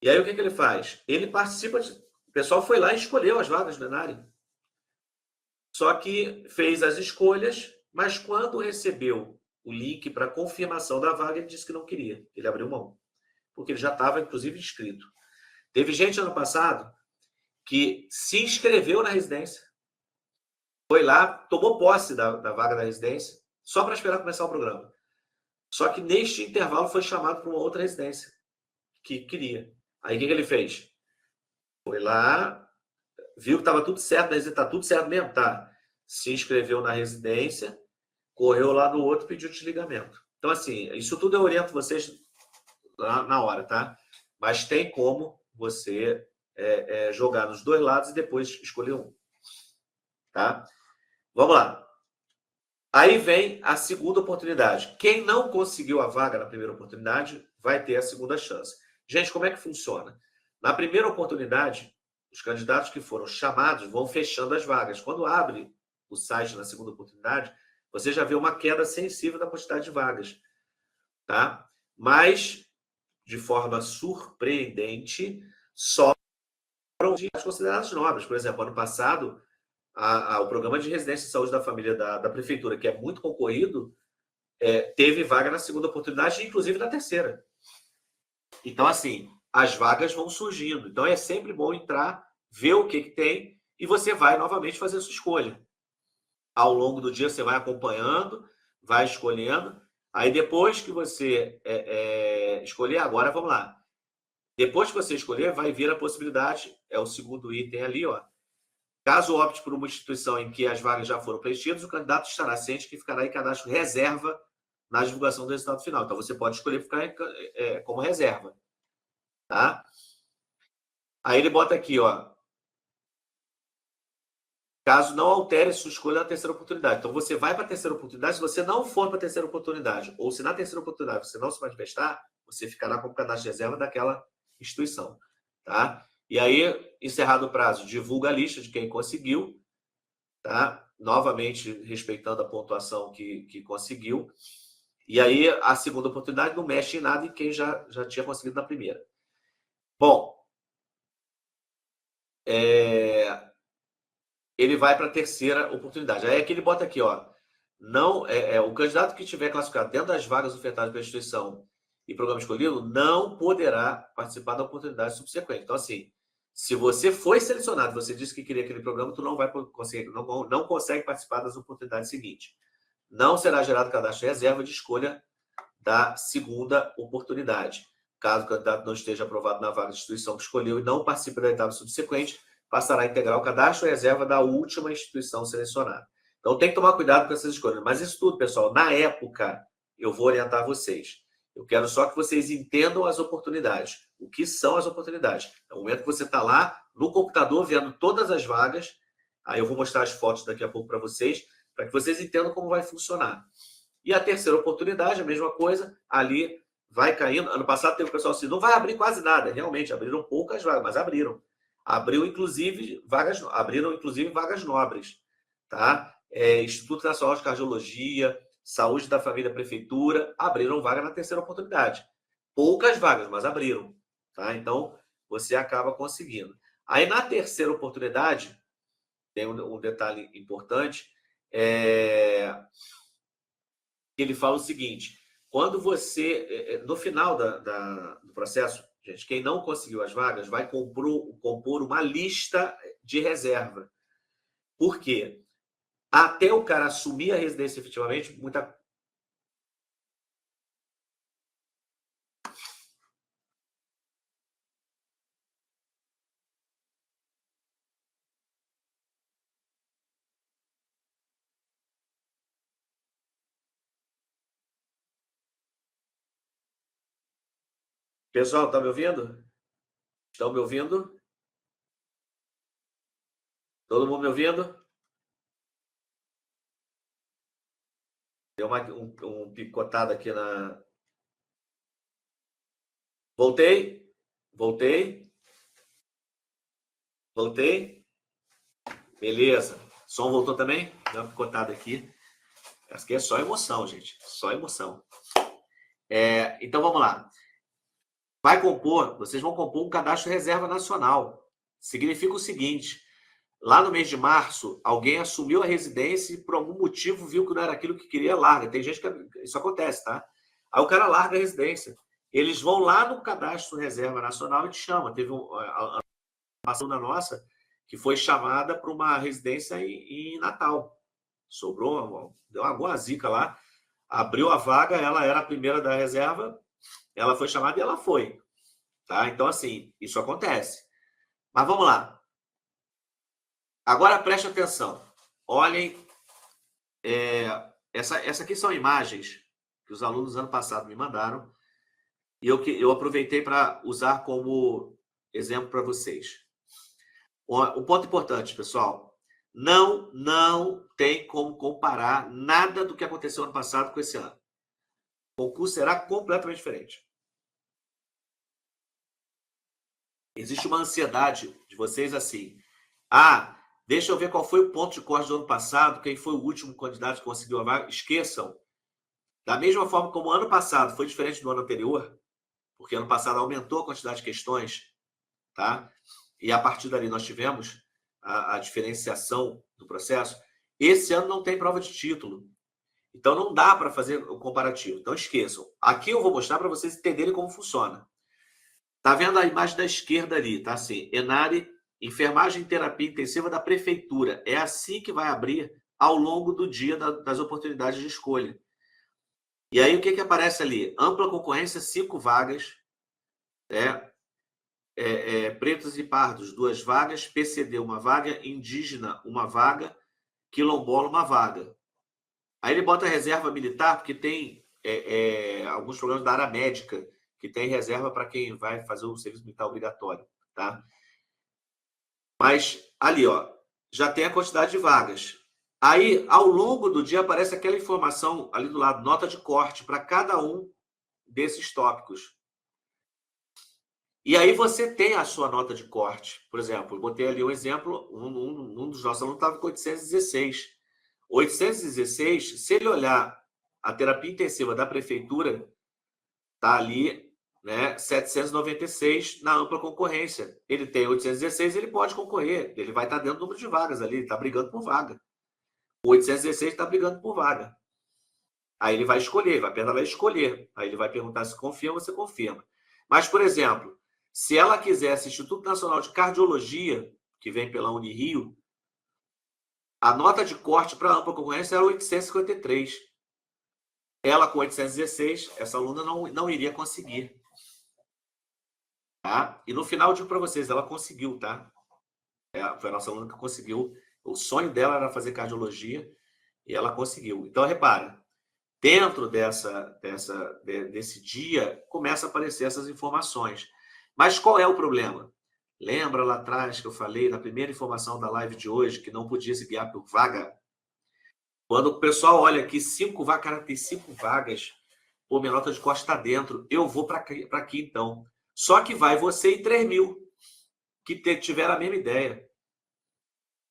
E aí, o que ele faz? Ele participa... O pessoal foi lá e escolheu as vagas do Enare. Só que fez as escolhas, mas quando recebeu o link para confirmação da vaga, ele disse que não queria. Ele abriu mão. Porque ele já estava, inclusive, inscrito. Teve gente ano passado que se inscreveu na residência. Foi lá, tomou posse da vaga da residência, só para esperar começar o programa. Só que neste intervalo foi chamado para uma outra residência que queria. Aí o que ele fez? Foi lá, viu que estava tudo certo, na residência está tudo certo mesmo, tá? Se inscreveu na residência, correu lá no outro e pediu desligamento. Então, assim, isso tudo eu oriento vocês na hora, tá? Mas tem como você jogar nos dois lados e depois escolher um. Tá? Vamos lá. Aí vem a segunda oportunidade. Quem não conseguiu a vaga na primeira oportunidade vai ter a segunda chance. Gente, como é que funciona? Na primeira oportunidade, os candidatos que foram chamados vão fechando as vagas. Quando abre o site na segunda oportunidade, você já vê uma queda sensível da quantidade de vagas. Tá? Mas, de forma surpreendente, só foram consideradas nobres. Por exemplo, ano passado, o programa de residência de saúde da família da prefeitura, que é muito concorrido, teve vaga na segunda oportunidade, inclusive na terceira. Então, assim, as vagas vão surgindo. Então, é sempre bom entrar, ver o que tem e você vai novamente fazer a sua escolha. Ao longo do dia, você vai acompanhando, vai escolhendo. Aí, depois que você escolher, agora vamos lá. Depois que você escolher, vai vir a possibilidade, é o segundo item ali, ó. Caso opte por uma instituição em que as vagas já foram preenchidas, o candidato estará ciente que ficará em cadastro reserva na divulgação do resultado final. Então, você pode escolher ficar como reserva. Tá? Aí ele bota aqui, ó. Caso não altere sua escolha na terceira oportunidade. Então, você vai para a terceira oportunidade. Se você não for para a terceira oportunidade, ou se na terceira oportunidade você não se manifestar, você ficará como cadastro de reserva daquela instituição. Tá? E aí, encerrado o prazo, divulga a lista de quem conseguiu. Tá? Novamente, respeitando a pontuação que conseguiu. E aí, a segunda oportunidade não mexe em nada em quem já tinha conseguido na primeira. Bom, ele vai para a terceira oportunidade. Aí aqui ele bota aqui, ó, não, o candidato que tiver classificado dentro das vagas ofertadas pela instituição e programa escolhido não poderá participar da oportunidade subsequente. Então, assim, se você foi selecionado, você disse que queria aquele programa, tu não vai conseguir, não consegue participar das oportunidades seguintes. Não será gerado cadastro de reserva de escolha da segunda oportunidade. Caso o candidato não esteja aprovado na vaga de instituição que escolheu e não participe da etapa subsequente, passará a integrar o cadastro reserva da última instituição selecionada. Então, tem que tomar cuidado com essas escolhas. Mas isso tudo, pessoal, na época, eu vou orientar vocês. Eu quero só que vocês entendam as oportunidades. O que são as oportunidades? No momento que você está lá no computador vendo todas as vagas, aí eu vou mostrar as fotos daqui a pouco para vocês, para que vocês entendam como vai funcionar. E a terceira oportunidade, a mesma coisa, ali vai caindo. Ano passado teve o pessoal assim, não vai abrir quase nada. Realmente, abriram poucas vagas, mas abriram. Abriram, inclusive, vagas nobres. Tá? Instituto Nacional de Cardiologia, Saúde da Família, Prefeitura, abriram vaga na terceira oportunidade. Poucas vagas, mas abriram. Tá? Então, você acaba conseguindo. Aí, na terceira oportunidade, tem um detalhe importante, ele fala o seguinte, quando você, no final do processo, gente, quem não conseguiu as vagas vai compor uma lista de reserva. Por quê? Até o cara assumir a residência efetivamente, muita... Pessoal, tá me ouvindo? Estão me ouvindo? Todo mundo me ouvindo? Deu um picotado aqui na... Voltei? Beleza. Som voltou também? Deu uma picotada aqui. Acho que é só emoção, gente. Só emoção. Então, vamos lá. Vocês vão compor um cadastro reserva nacional. Significa o seguinte, lá no mês de março, alguém assumiu a residência e por algum motivo viu que não era aquilo que queria, larga. Tem gente que isso acontece, tá? Aí o cara larga a residência. Eles vão lá no cadastro reserva nacional e te chamam. Teve uma ação da nossa que foi chamada para uma residência em Natal. Sobrou, deu uma zica lá. Abriu a vaga, ela era a primeira da reserva, ela foi chamada e ela foi. Tá? Então, assim, isso acontece. Mas vamos lá. Agora preste atenção. Olhem, essa aqui são imagens que os alunos ano passado me mandaram e eu aproveitei para usar como exemplo para vocês. Um ponto importante, pessoal. Não tem como comparar nada do que aconteceu ano passado com esse ano. O concurso será completamente diferente. Existe uma ansiedade de vocês assim. Deixa eu ver qual foi o ponto de corte do ano passado, quem foi o último candidato que conseguiu a vaga. Esqueçam. Da mesma forma como o ano passado foi diferente do ano anterior, porque ano passado aumentou a quantidade de questões, tá? E a partir dali nós tivemos a diferenciação do processo. Esse ano não tem prova de título. Então não dá para fazer o comparativo. Então esqueçam. Aqui eu vou mostrar para vocês entenderem como funciona. Tá vendo a imagem da esquerda ali, tá assim, Enare, enfermagem e terapia intensiva da prefeitura. É assim que vai abrir ao longo do dia das oportunidades de escolha. E aí o que aparece ali? Ampla concorrência, 5 vagas, pretos e pardos, 2 vagas, PCD, 1 vaga, indígena, 1 vaga, quilombola, 1 vaga. Aí ele bota reserva militar, porque tem alguns programas da área médica que tem reserva para quem vai fazer o serviço militar obrigatório, tá? Mas ali, ó, já tem a quantidade de vagas. Aí, ao longo do dia, aparece aquela informação ali do lado, nota de corte para cada um desses tópicos. E aí você tem a sua nota de corte. Por exemplo, eu botei ali um exemplo, um dos nossos alunos estava com 816. 816, se ele olhar a terapia intensiva da prefeitura, está ali, né, 796 na ampla concorrência. Ele tem 816, ele pode concorrer. Ele vai estar dentro do número de vagas ali, ele está brigando por vaga. O 816 está brigando por vaga. Aí ele vai escolher, vai apenas escolher. Aí ele vai perguntar se confirma ou você confirma. Mas, por exemplo, se ela quisesse Instituto Nacional de Cardiologia, que vem pela Unirio, a nota de corte para ampla concorrência era 853. Ela com 816, essa aluna não iria conseguir. Tá? E no final eu digo para vocês, ela conseguiu, tá? Foi a nossa aluna que conseguiu. O sonho dela era fazer cardiologia e ela conseguiu. Então, repara, dentro desse dia, começa a aparecer essas informações. Mas qual é o problema? Lembra lá atrás que eu falei, na primeira informação da live de hoje, que não podia se guiar por vaga? Quando o pessoal olha aqui, 5 vagas, cara, tem 5 vagas, pô, minha nota de corte está dentro, eu vou para aqui então. Só que vai você e 3.000, que tiveram a mesma ideia.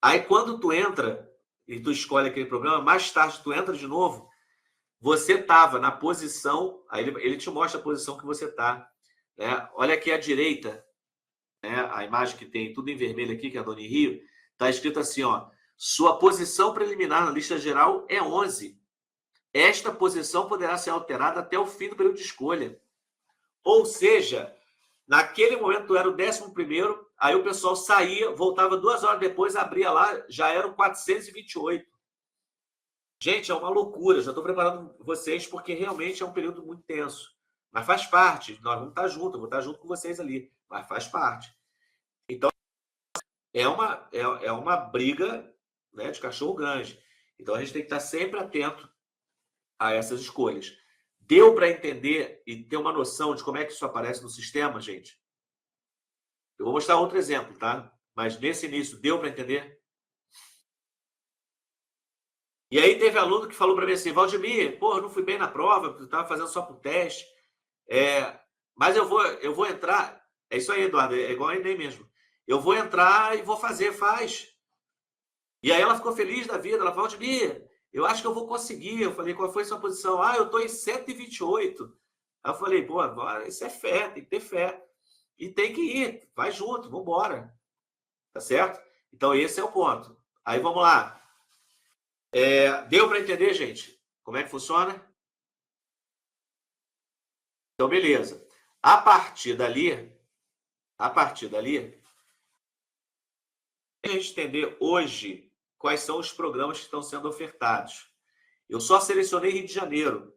Aí quando tu entra e tu escolhe aquele programa, mais tarde tu entra de novo, você estava na posição, aí ele te mostra a posição que você está. Né? Olha aqui à direita, né? A imagem que tem tudo em vermelho aqui, que é a Dona Rio, está escrito assim, ó, sua posição preliminar na lista geral é 11. Esta posição poderá ser alterada até o fim do período de escolha. Ou seja, naquele momento tu era o 11º, aí o pessoal saía, voltava 2 horas depois, abria lá, já eram 428. Gente, é uma loucura. Já estou preparando vocês porque realmente é um período muito tenso. Mas faz parte. Nós vamos estar juntos, eu vou estar junto com vocês ali. Mas faz parte. Então, é uma briga, né, de cachorro grande. Então, a gente tem que estar sempre atento a essas escolhas. Deu para entender e ter uma noção de como é que isso aparece no sistema, gente? Eu vou mostrar outro exemplo, tá? Mas nesse início, deu para entender? E aí teve aluno que falou para mim assim, Valdemir, pô, eu não fui bem na prova, eu estava fazendo só por teste, mas eu vou entrar, é isso aí, Eduardo, é igual a Enem mesmo, eu vou entrar e vou fazer, faz. E aí ela ficou feliz da vida, ela falou, Valdemir, eu acho que eu vou conseguir. Eu falei, qual foi a sua posição? Ah, eu estou em 128. Aí eu falei, pô, isso é fé, tem que ter fé. E tem que ir, vai junto, vamos embora. Tá certo? Então esse é o ponto. Aí vamos lá. Deu para entender, gente? Como é que funciona? Então, beleza. A partir dali, a gente entender hoje quais são os programas que estão sendo ofertados. Eu só selecionei Rio de Janeiro.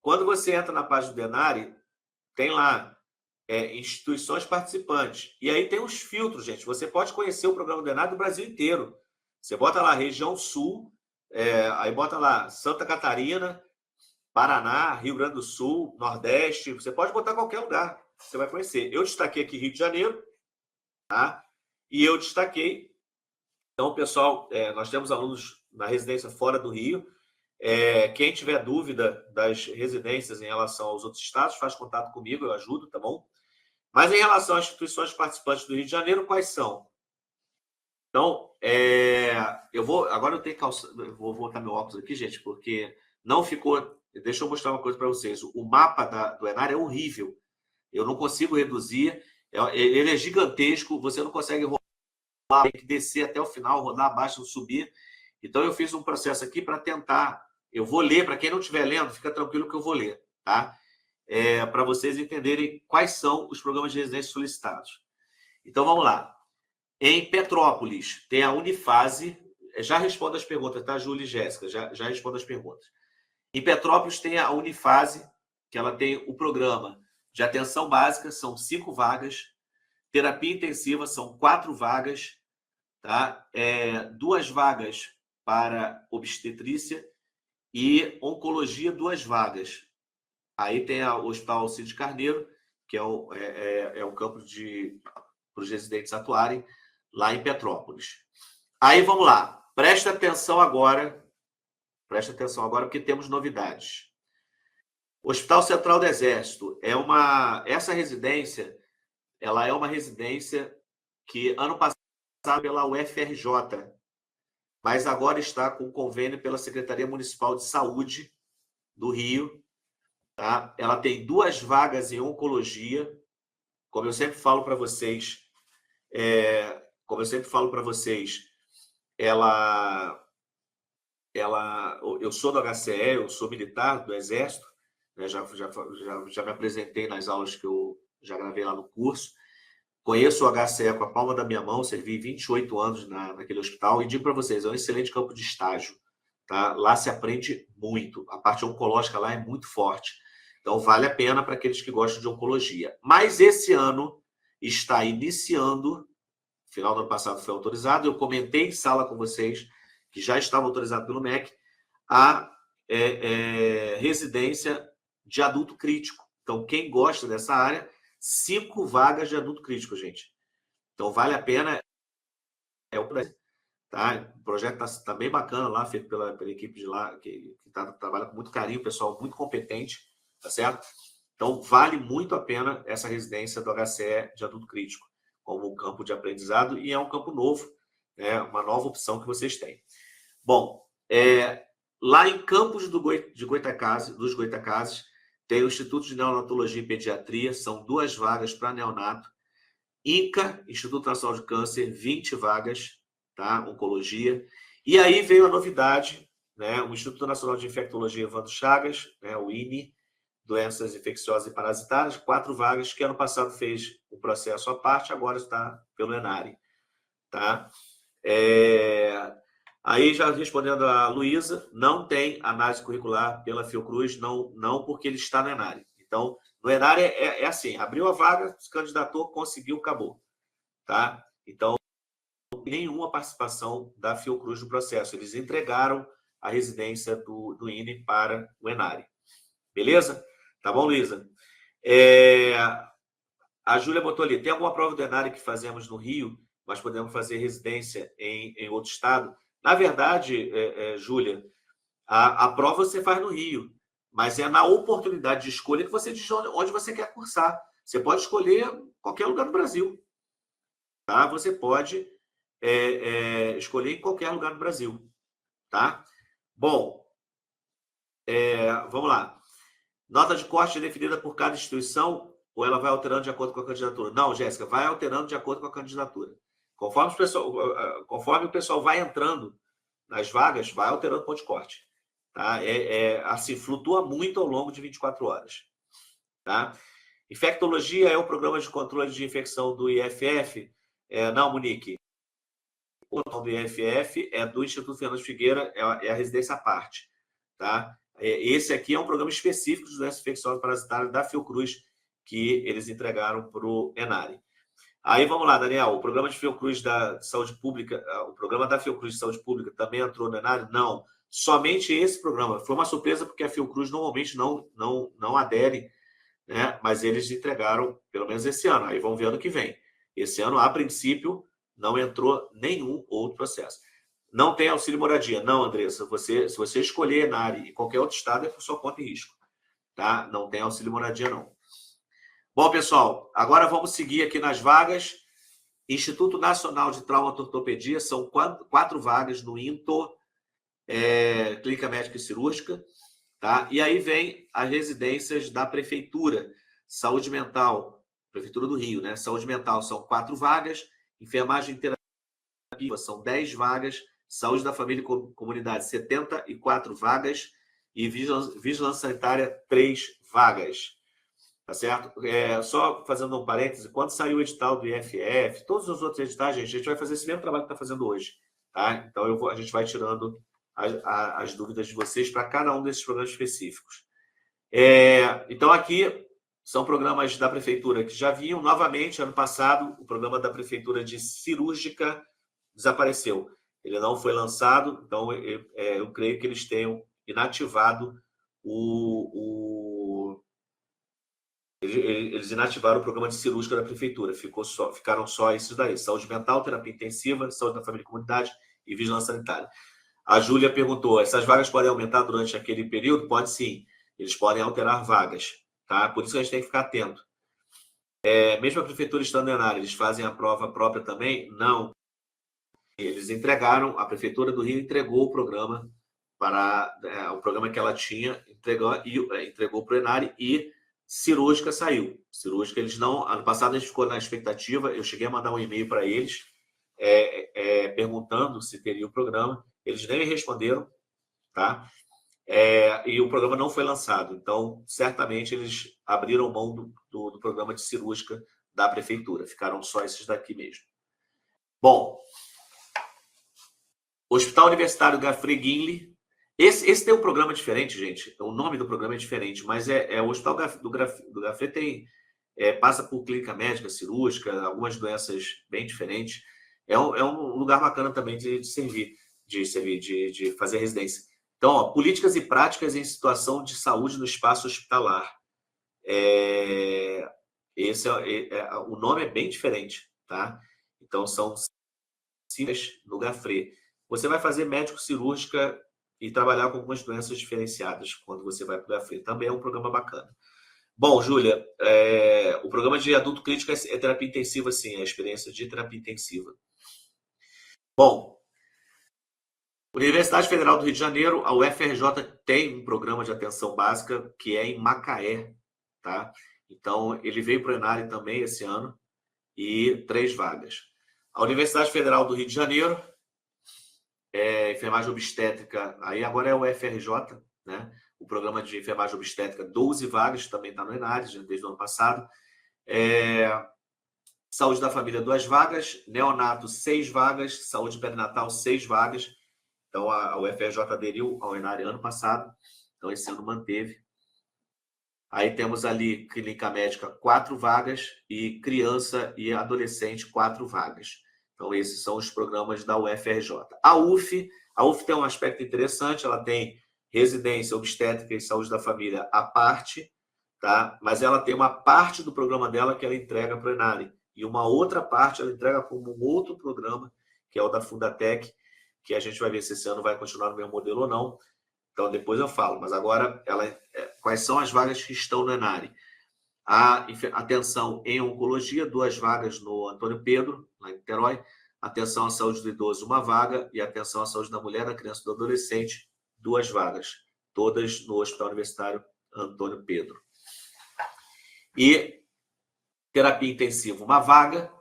Quando você entra na página do Denari, tem lá instituições participantes. E aí tem os filtros, gente. Você pode conhecer o programa do Denari do Brasil inteiro. Você bota lá região sul, aí bota lá Santa Catarina, Paraná, Rio Grande do Sul, Nordeste. Você pode botar qualquer lugar, você vai conhecer. Eu destaquei aqui Rio de Janeiro, tá? E eu destaquei. Então, pessoal, nós temos alunos na residência fora do Rio. Quem tiver dúvida das residências em relação aos outros estados, faz contato comigo, eu ajudo, tá bom? Mas em relação às instituições participantes do Rio de Janeiro, quais são? Então, agora eu tenho eu vou botar meu óculos aqui, gente, porque não ficou. Deixa eu mostrar uma coisa para vocês. O mapa do Enari é horrível. Eu não consigo reduzir. Ele é gigantesco. Você não consegue rodar, tem que descer até o final, rodar abaixo, subir. Então, eu fiz um processo aqui para tentar. Eu vou ler, para quem não estiver lendo, fica tranquilo que eu vou ler, tá? Para vocês entenderem quais são os programas de residência solicitados. Então, vamos lá. Em Petrópolis, tem a Unifase. Já respondo as perguntas, tá, Júlia e Jéssica? Já respondo as perguntas. Em Petrópolis, tem a Unifase, que ela tem o programa de atenção básica, são 5 vagas. Terapia intensiva são 4 vagas, tá? 2 vagas para obstetrícia e oncologia, 2 vagas. Aí tem o Hospital Cid Carneiro, que é o campo para os residentes atuarem lá em Petrópolis. Aí vamos lá, presta atenção agora, porque temos novidades. Hospital Central do Exército essa residência, ela é uma residência que ano passado pela UFRJ, mas agora está com convênio pela Secretaria Municipal de Saúde do Rio. Tá? Ela tem 2 vagas em oncologia, como eu sempre falo para vocês. Eu sou do HCE, eu sou militar do Exército, né? Já me apresentei nas aulas que eu já gravei lá no curso. Conheço o HCE com a palma da minha mão, servi 28 anos naquele hospital e digo para vocês, é um excelente campo de estágio. Tá? Lá se aprende muito, a parte oncológica lá é muito forte. Então, vale a pena para aqueles que gostam de oncologia. Mas esse ano está iniciando, final do ano passado foi autorizado, eu comentei em sala com vocês que já estava autorizado pelo MEC, a residência de adulto crítico. Então, quem gosta dessa área, 5 vagas de adulto crítico, gente. Então, vale a pena. Tá? O projeto está bem bacana lá, feito pela equipe de lá, que trabalha com muito carinho, pessoal muito competente, tá certo? Então, vale muito a pena essa residência do HCE de adulto crítico, como um campo de aprendizado, e é um campo novo, né? Uma nova opção que vocês têm. Bom, lá em Campos dos Goitacazes, tem o Instituto de Neonatologia e Pediatria, são 2 vagas para neonato. INCA, Instituto Nacional de Câncer, 20 vagas, tá? Oncologia. E aí veio a novidade, né? O Instituto Nacional de Infectologia Evandro Chagas, né? O INI, doenças infecciosas e parasitárias, 4 vagas, que ano passado fez o processo à parte, agora está pelo ENARI. Tá? Aí, já respondendo a Luísa, não tem análise curricular pela Fiocruz, não porque ele está no ENARI. Então, no ENARI é assim, abriu a vaga, se candidatou, conseguiu, acabou. Tá? Então, não tem nenhuma participação da Fiocruz no processo. Eles entregaram a residência do INE para o ENARI. Beleza? Tá bom, Luísa? A Júlia botou ali, tem alguma prova do ENARI que fazemos no Rio, mas podemos fazer residência em outro estado? Na verdade, Júlia, a prova você faz no Rio, mas é na oportunidade de escolha que você diz onde você quer cursar. Você pode escolher qualquer lugar do Brasil. Tá? Você pode escolher em qualquer lugar do Brasil. Tá? Bom, vamos lá. Nota de corte é definida por cada instituição ou ela vai alterando de acordo com a candidatura? Não, Jéssica, vai alterando de acordo com a candidatura. Conforme o pessoal vai entrando nas vagas, vai alterando o ponto de corte. Tá? Assim, flutua muito ao longo de 24 horas. Tá? Infectologia é o programa de controle de infecção do IFF? Não, Monique. O do IFF é do Instituto Fernando Figueira, é a residência à parte. Tá? Esse aqui é um programa específico de doenças infecciosas parasitárias da Fiocruz, que eles entregaram para o ENARI. Aí vamos lá, Daniel, o programa de Fiocruz da Saúde Pública, o programa da Fiocruz de Saúde Pública também entrou no ENARI? Não, somente esse programa. Foi uma surpresa porque a Fiocruz normalmente não adere, né? Mas eles entregaram, pelo menos esse ano. Aí vamos ver ano que vem. Esse ano, a princípio, não entrou nenhum outro processo. Não tem auxílio moradia. Não, Andressa. Se você escolher ENARI em qualquer outro estado, é por sua conta e risco. Tá? Não tem auxílio moradia, não. Bom, pessoal, agora vamos seguir aqui nas vagas. Instituto Nacional de Traumatortopedia, são 4 vagas no INTO, Clínica Médica e Cirúrgica. Tá? E aí vem as residências da Prefeitura. Saúde Mental, Prefeitura do Rio, né? Saúde Mental são 4 vagas. Enfermagem e terapia são 10 vagas. Saúde da Família e Comunidade, 74 vagas. E Vigilância Sanitária, 3 vagas. Tá certo? Só fazendo um parêntese, quando saiu o edital do IFF, todos os outros editais, a gente vai fazer esse mesmo trabalho que está fazendo hoje. Tá? Então, a gente vai tirando as dúvidas de vocês para cada um desses programas específicos. Então, aqui, são programas da prefeitura que já vinham. Novamente, ano passado, o programa da prefeitura de cirúrgica desapareceu. Ele não foi lançado, então eu creio que eles tenham inativado eles inativaram o programa de cirúrgica da prefeitura. Ficaram só esses daí: saúde mental, terapia intensiva, saúde da família e comunidade e vigilância sanitária. A Júlia perguntou: essas vagas podem aumentar durante aquele período? Pode sim. Eles podem alterar vagas, tá? Por isso a gente tem que ficar atento. Mesmo a prefeitura estando na área, eles fazem a prova própria também? Não. Eles entregaram, a prefeitura do Rio entregou o programa o programa que ela tinha, entregou para o Enari, e cirúrgica saiu. Cirúrgica, eles não... Ano passado a gente ficou na expectativa, eu cheguei a mandar um e-mail para eles, perguntando se teria o programa. Eles nem me responderam, tá? E o programa não foi lançado. Então, certamente, eles abriram mão do programa de cirúrgica da prefeitura. Ficaram só esses daqui mesmo. Bom, Hospital Universitário Gafre Guinle. Esse tem um programa diferente, gente. O nome do programa é diferente, mas o Hospital do Gafre passa por clínica médica, cirúrgica, algumas doenças bem diferentes. É um lugar bacana também de fazer residência. Então, políticas e práticas em situação de saúde no espaço hospitalar. O nome é bem diferente, tá? Então, são no Gafre. Você vai fazer médico-cirúrgica e trabalhar com algumas doenças diferenciadas quando você vai para o Gafre. Também é um programa bacana. Bom, Júlia, o programa de adulto crítico é terapia intensiva, sim, é a experiência de terapia intensiva. Bom, Universidade Federal do Rio de Janeiro, a UFRJ tem um programa de atenção básica que é em Macaé, tá? Então, ele veio para o Enari também esse ano, e 3 vagas. A Universidade Federal do Rio de Janeiro, enfermagem obstétrica, aí agora é o UFRJ, né? O programa de enfermagem obstétrica, 12 vagas, também está no Enari, desde o ano passado. Saúde da família, 2 vagas. Neonato, 6 vagas. Saúde perinatal, 6 vagas. Então, a UFRJ aderiu ao Enari ano passado. Então, esse ano manteve. Aí temos ali clínica médica, 4 vagas. E criança e adolescente, 4 vagas. Então, esses são os programas da UFRJ. A UF tem um aspecto interessante. Ela tem residência obstétrica e saúde da família à parte, tá? Mas ela tem uma parte do programa dela que ela entrega para o Enari. E uma outra parte ela entrega como um outro programa, que é o da Fundatec, que a gente vai ver se esse ano vai continuar no mesmo modelo ou não. Então, depois eu falo. Mas agora, quais são as vagas que estão no Enari? A atenção em oncologia, 2 vagas no Antônio Pedro, lá em Niterói. Atenção à saúde do idoso, 1 vaga. E atenção à saúde da mulher, da criança e do adolescente, 2 vagas. Todas no Hospital Universitário Antônio Pedro. E terapia intensiva, 1 vaga.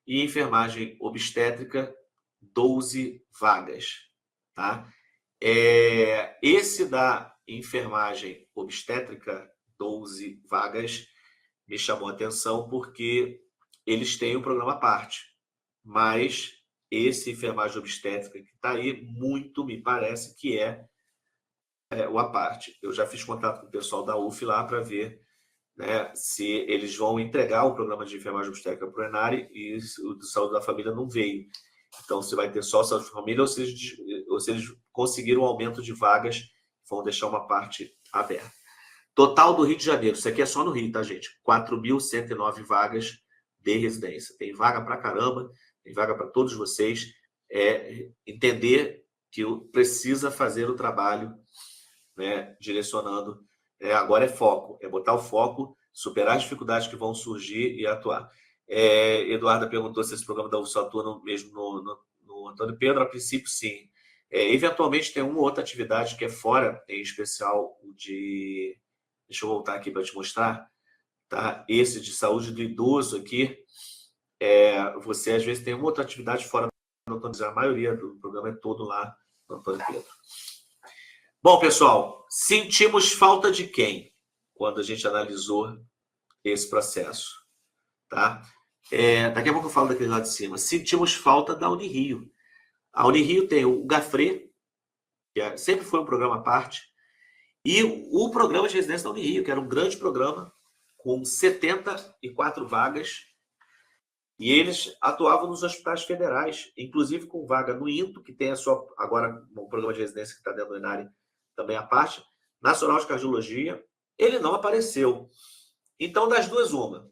E enfermagem obstétrica, 12 vagas. Tá? Esse da enfermagem obstétrica, 12 vagas, me chamou a atenção porque eles têm um programa à parte. Mas esse enfermagem obstétrica que está aí, muito me parece que é o à parte. Eu já fiz contato com o pessoal da UF lá para ver, né, se eles vão entregar o programa de enfermagem obstétrica para o Enari, e o de saúde da família não veio. Então, se vai ter só saúde da família ou se eles conseguiram um aumento de vagas, vão deixar uma parte aberta. Total do Rio de Janeiro, isso aqui é só no Rio, tá, gente? 4.109 vagas de residência. Tem vaga para caramba, tem vaga para todos vocês. Entender que precisa fazer o trabalho, né, direcionando. Agora é foco, botar o foco, superar as dificuldades que vão surgir e atuar. Eduarda perguntou se esse programa da UF só atua mesmo no Antônio Pedro. A princípio, sim. Eventualmente, tem uma ou outra atividade que é fora, em especial o de... Deixa eu voltar aqui para te mostrar. Tá? Esse de saúde do idoso aqui, você às vezes tem uma outra atividade fora do Antônio Pedro. A maioria do programa é todo lá no Antônio Pedro. Bom, pessoal, sentimos falta de quem quando a gente analisou esse processo? Tá? Daqui a pouco eu falo daquele lá de cima. Sentimos falta da Unirio. A Unirio tem o Gafre, que sempre foi um programa à parte, e o programa de residência da Unirio, que era um grande programa com 74 vagas, e eles atuavam nos hospitais federais, inclusive com vaga no INTO, que tem a sua, agora, um programa de residência que está dentro do Inari, também a parte, Nacional de Cardiologia, ele não apareceu. Então, das duas, uma.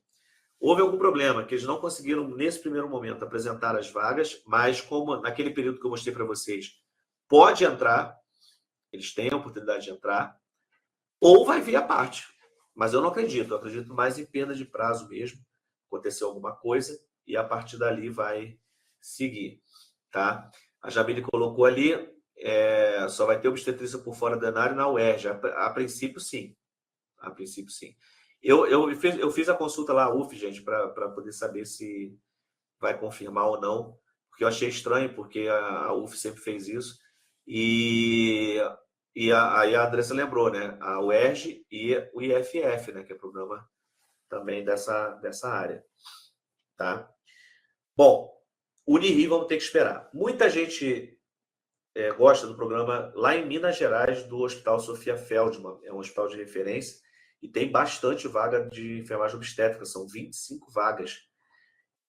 Houve algum problema, que eles não conseguiram, nesse primeiro momento, apresentar as vagas, mas como naquele período que eu mostrei para vocês, pode entrar, eles têm a oportunidade de entrar, ou vai vir a parte. Mas eu não acredito, eu acredito mais em perda de prazo mesmo, aconteceu alguma coisa, e a partir dali vai seguir, tá? A Jamile colocou ali, só vai ter obstetrícia por fora da área na UERJ. A princípio, sim. A princípio, sim. Eu fiz a consulta lá, UF, gente, para poder saber se vai confirmar ou não, porque eu achei estranho, porque a UF sempre fez isso. Aí a Andressa lembrou, né? A UERJ e o IFF, né? Que é programa também dessa área, tá? Bom, Unirio vamos ter que esperar. Muita gente gosta do programa lá em Minas Gerais, do Hospital Sofia Feldman. É um hospital de referência e tem bastante vaga de enfermagem obstétrica, são 25 vagas.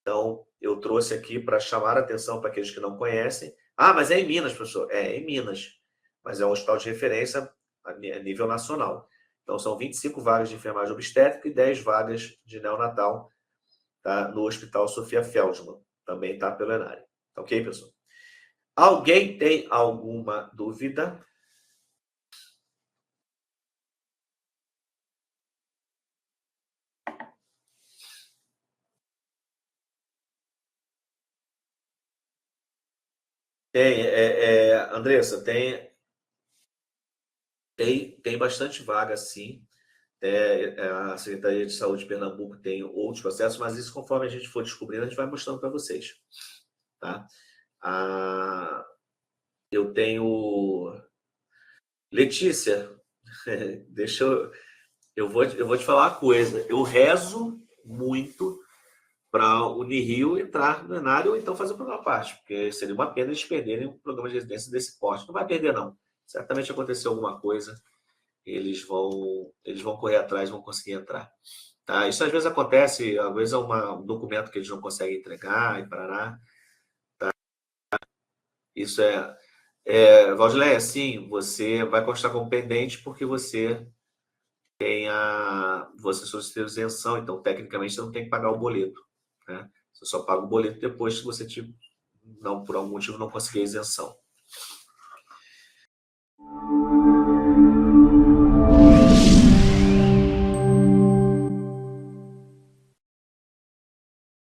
Então, eu trouxe aqui para chamar a atenção para aqueles que não conhecem. Ah, mas é em Minas, professor. É em Minas, mas é um hospital de referência a nível nacional. Então, são 25 vagas de enfermagem obstétrica e 10 vagas de neonatal, tá? No Hospital Sofia Feldman. Também está pelo Enari. Ok, pessoal? Alguém tem alguma dúvida? Tem, Andressa, tem bastante vaga, sim. A Secretaria de Saúde de Pernambuco tem outros processos, mas isso, conforme a gente for descobrindo, a gente vai mostrando para vocês. Tá? Eu tenho... Letícia, deixa eu vou te falar uma coisa. Eu rezo muito para a Unirio entrar no Enari ou então fazer o programa à parte, porque seria uma pena eles perderem um programa de residência desse porte. Não vai perder, não. Certamente aconteceu alguma coisa, eles vão correr atrás, vão conseguir entrar. Tá? Isso às vezes acontece, às vezes é um documento que eles não conseguem entregar e parará. Tá? Isso Valdileia, sim, você vai constar como pendente porque você você solicitou isenção, então tecnicamente você não tem que pagar o boleto, né? Você só paga o boleto depois se você não, por algum motivo não conseguir a isenção.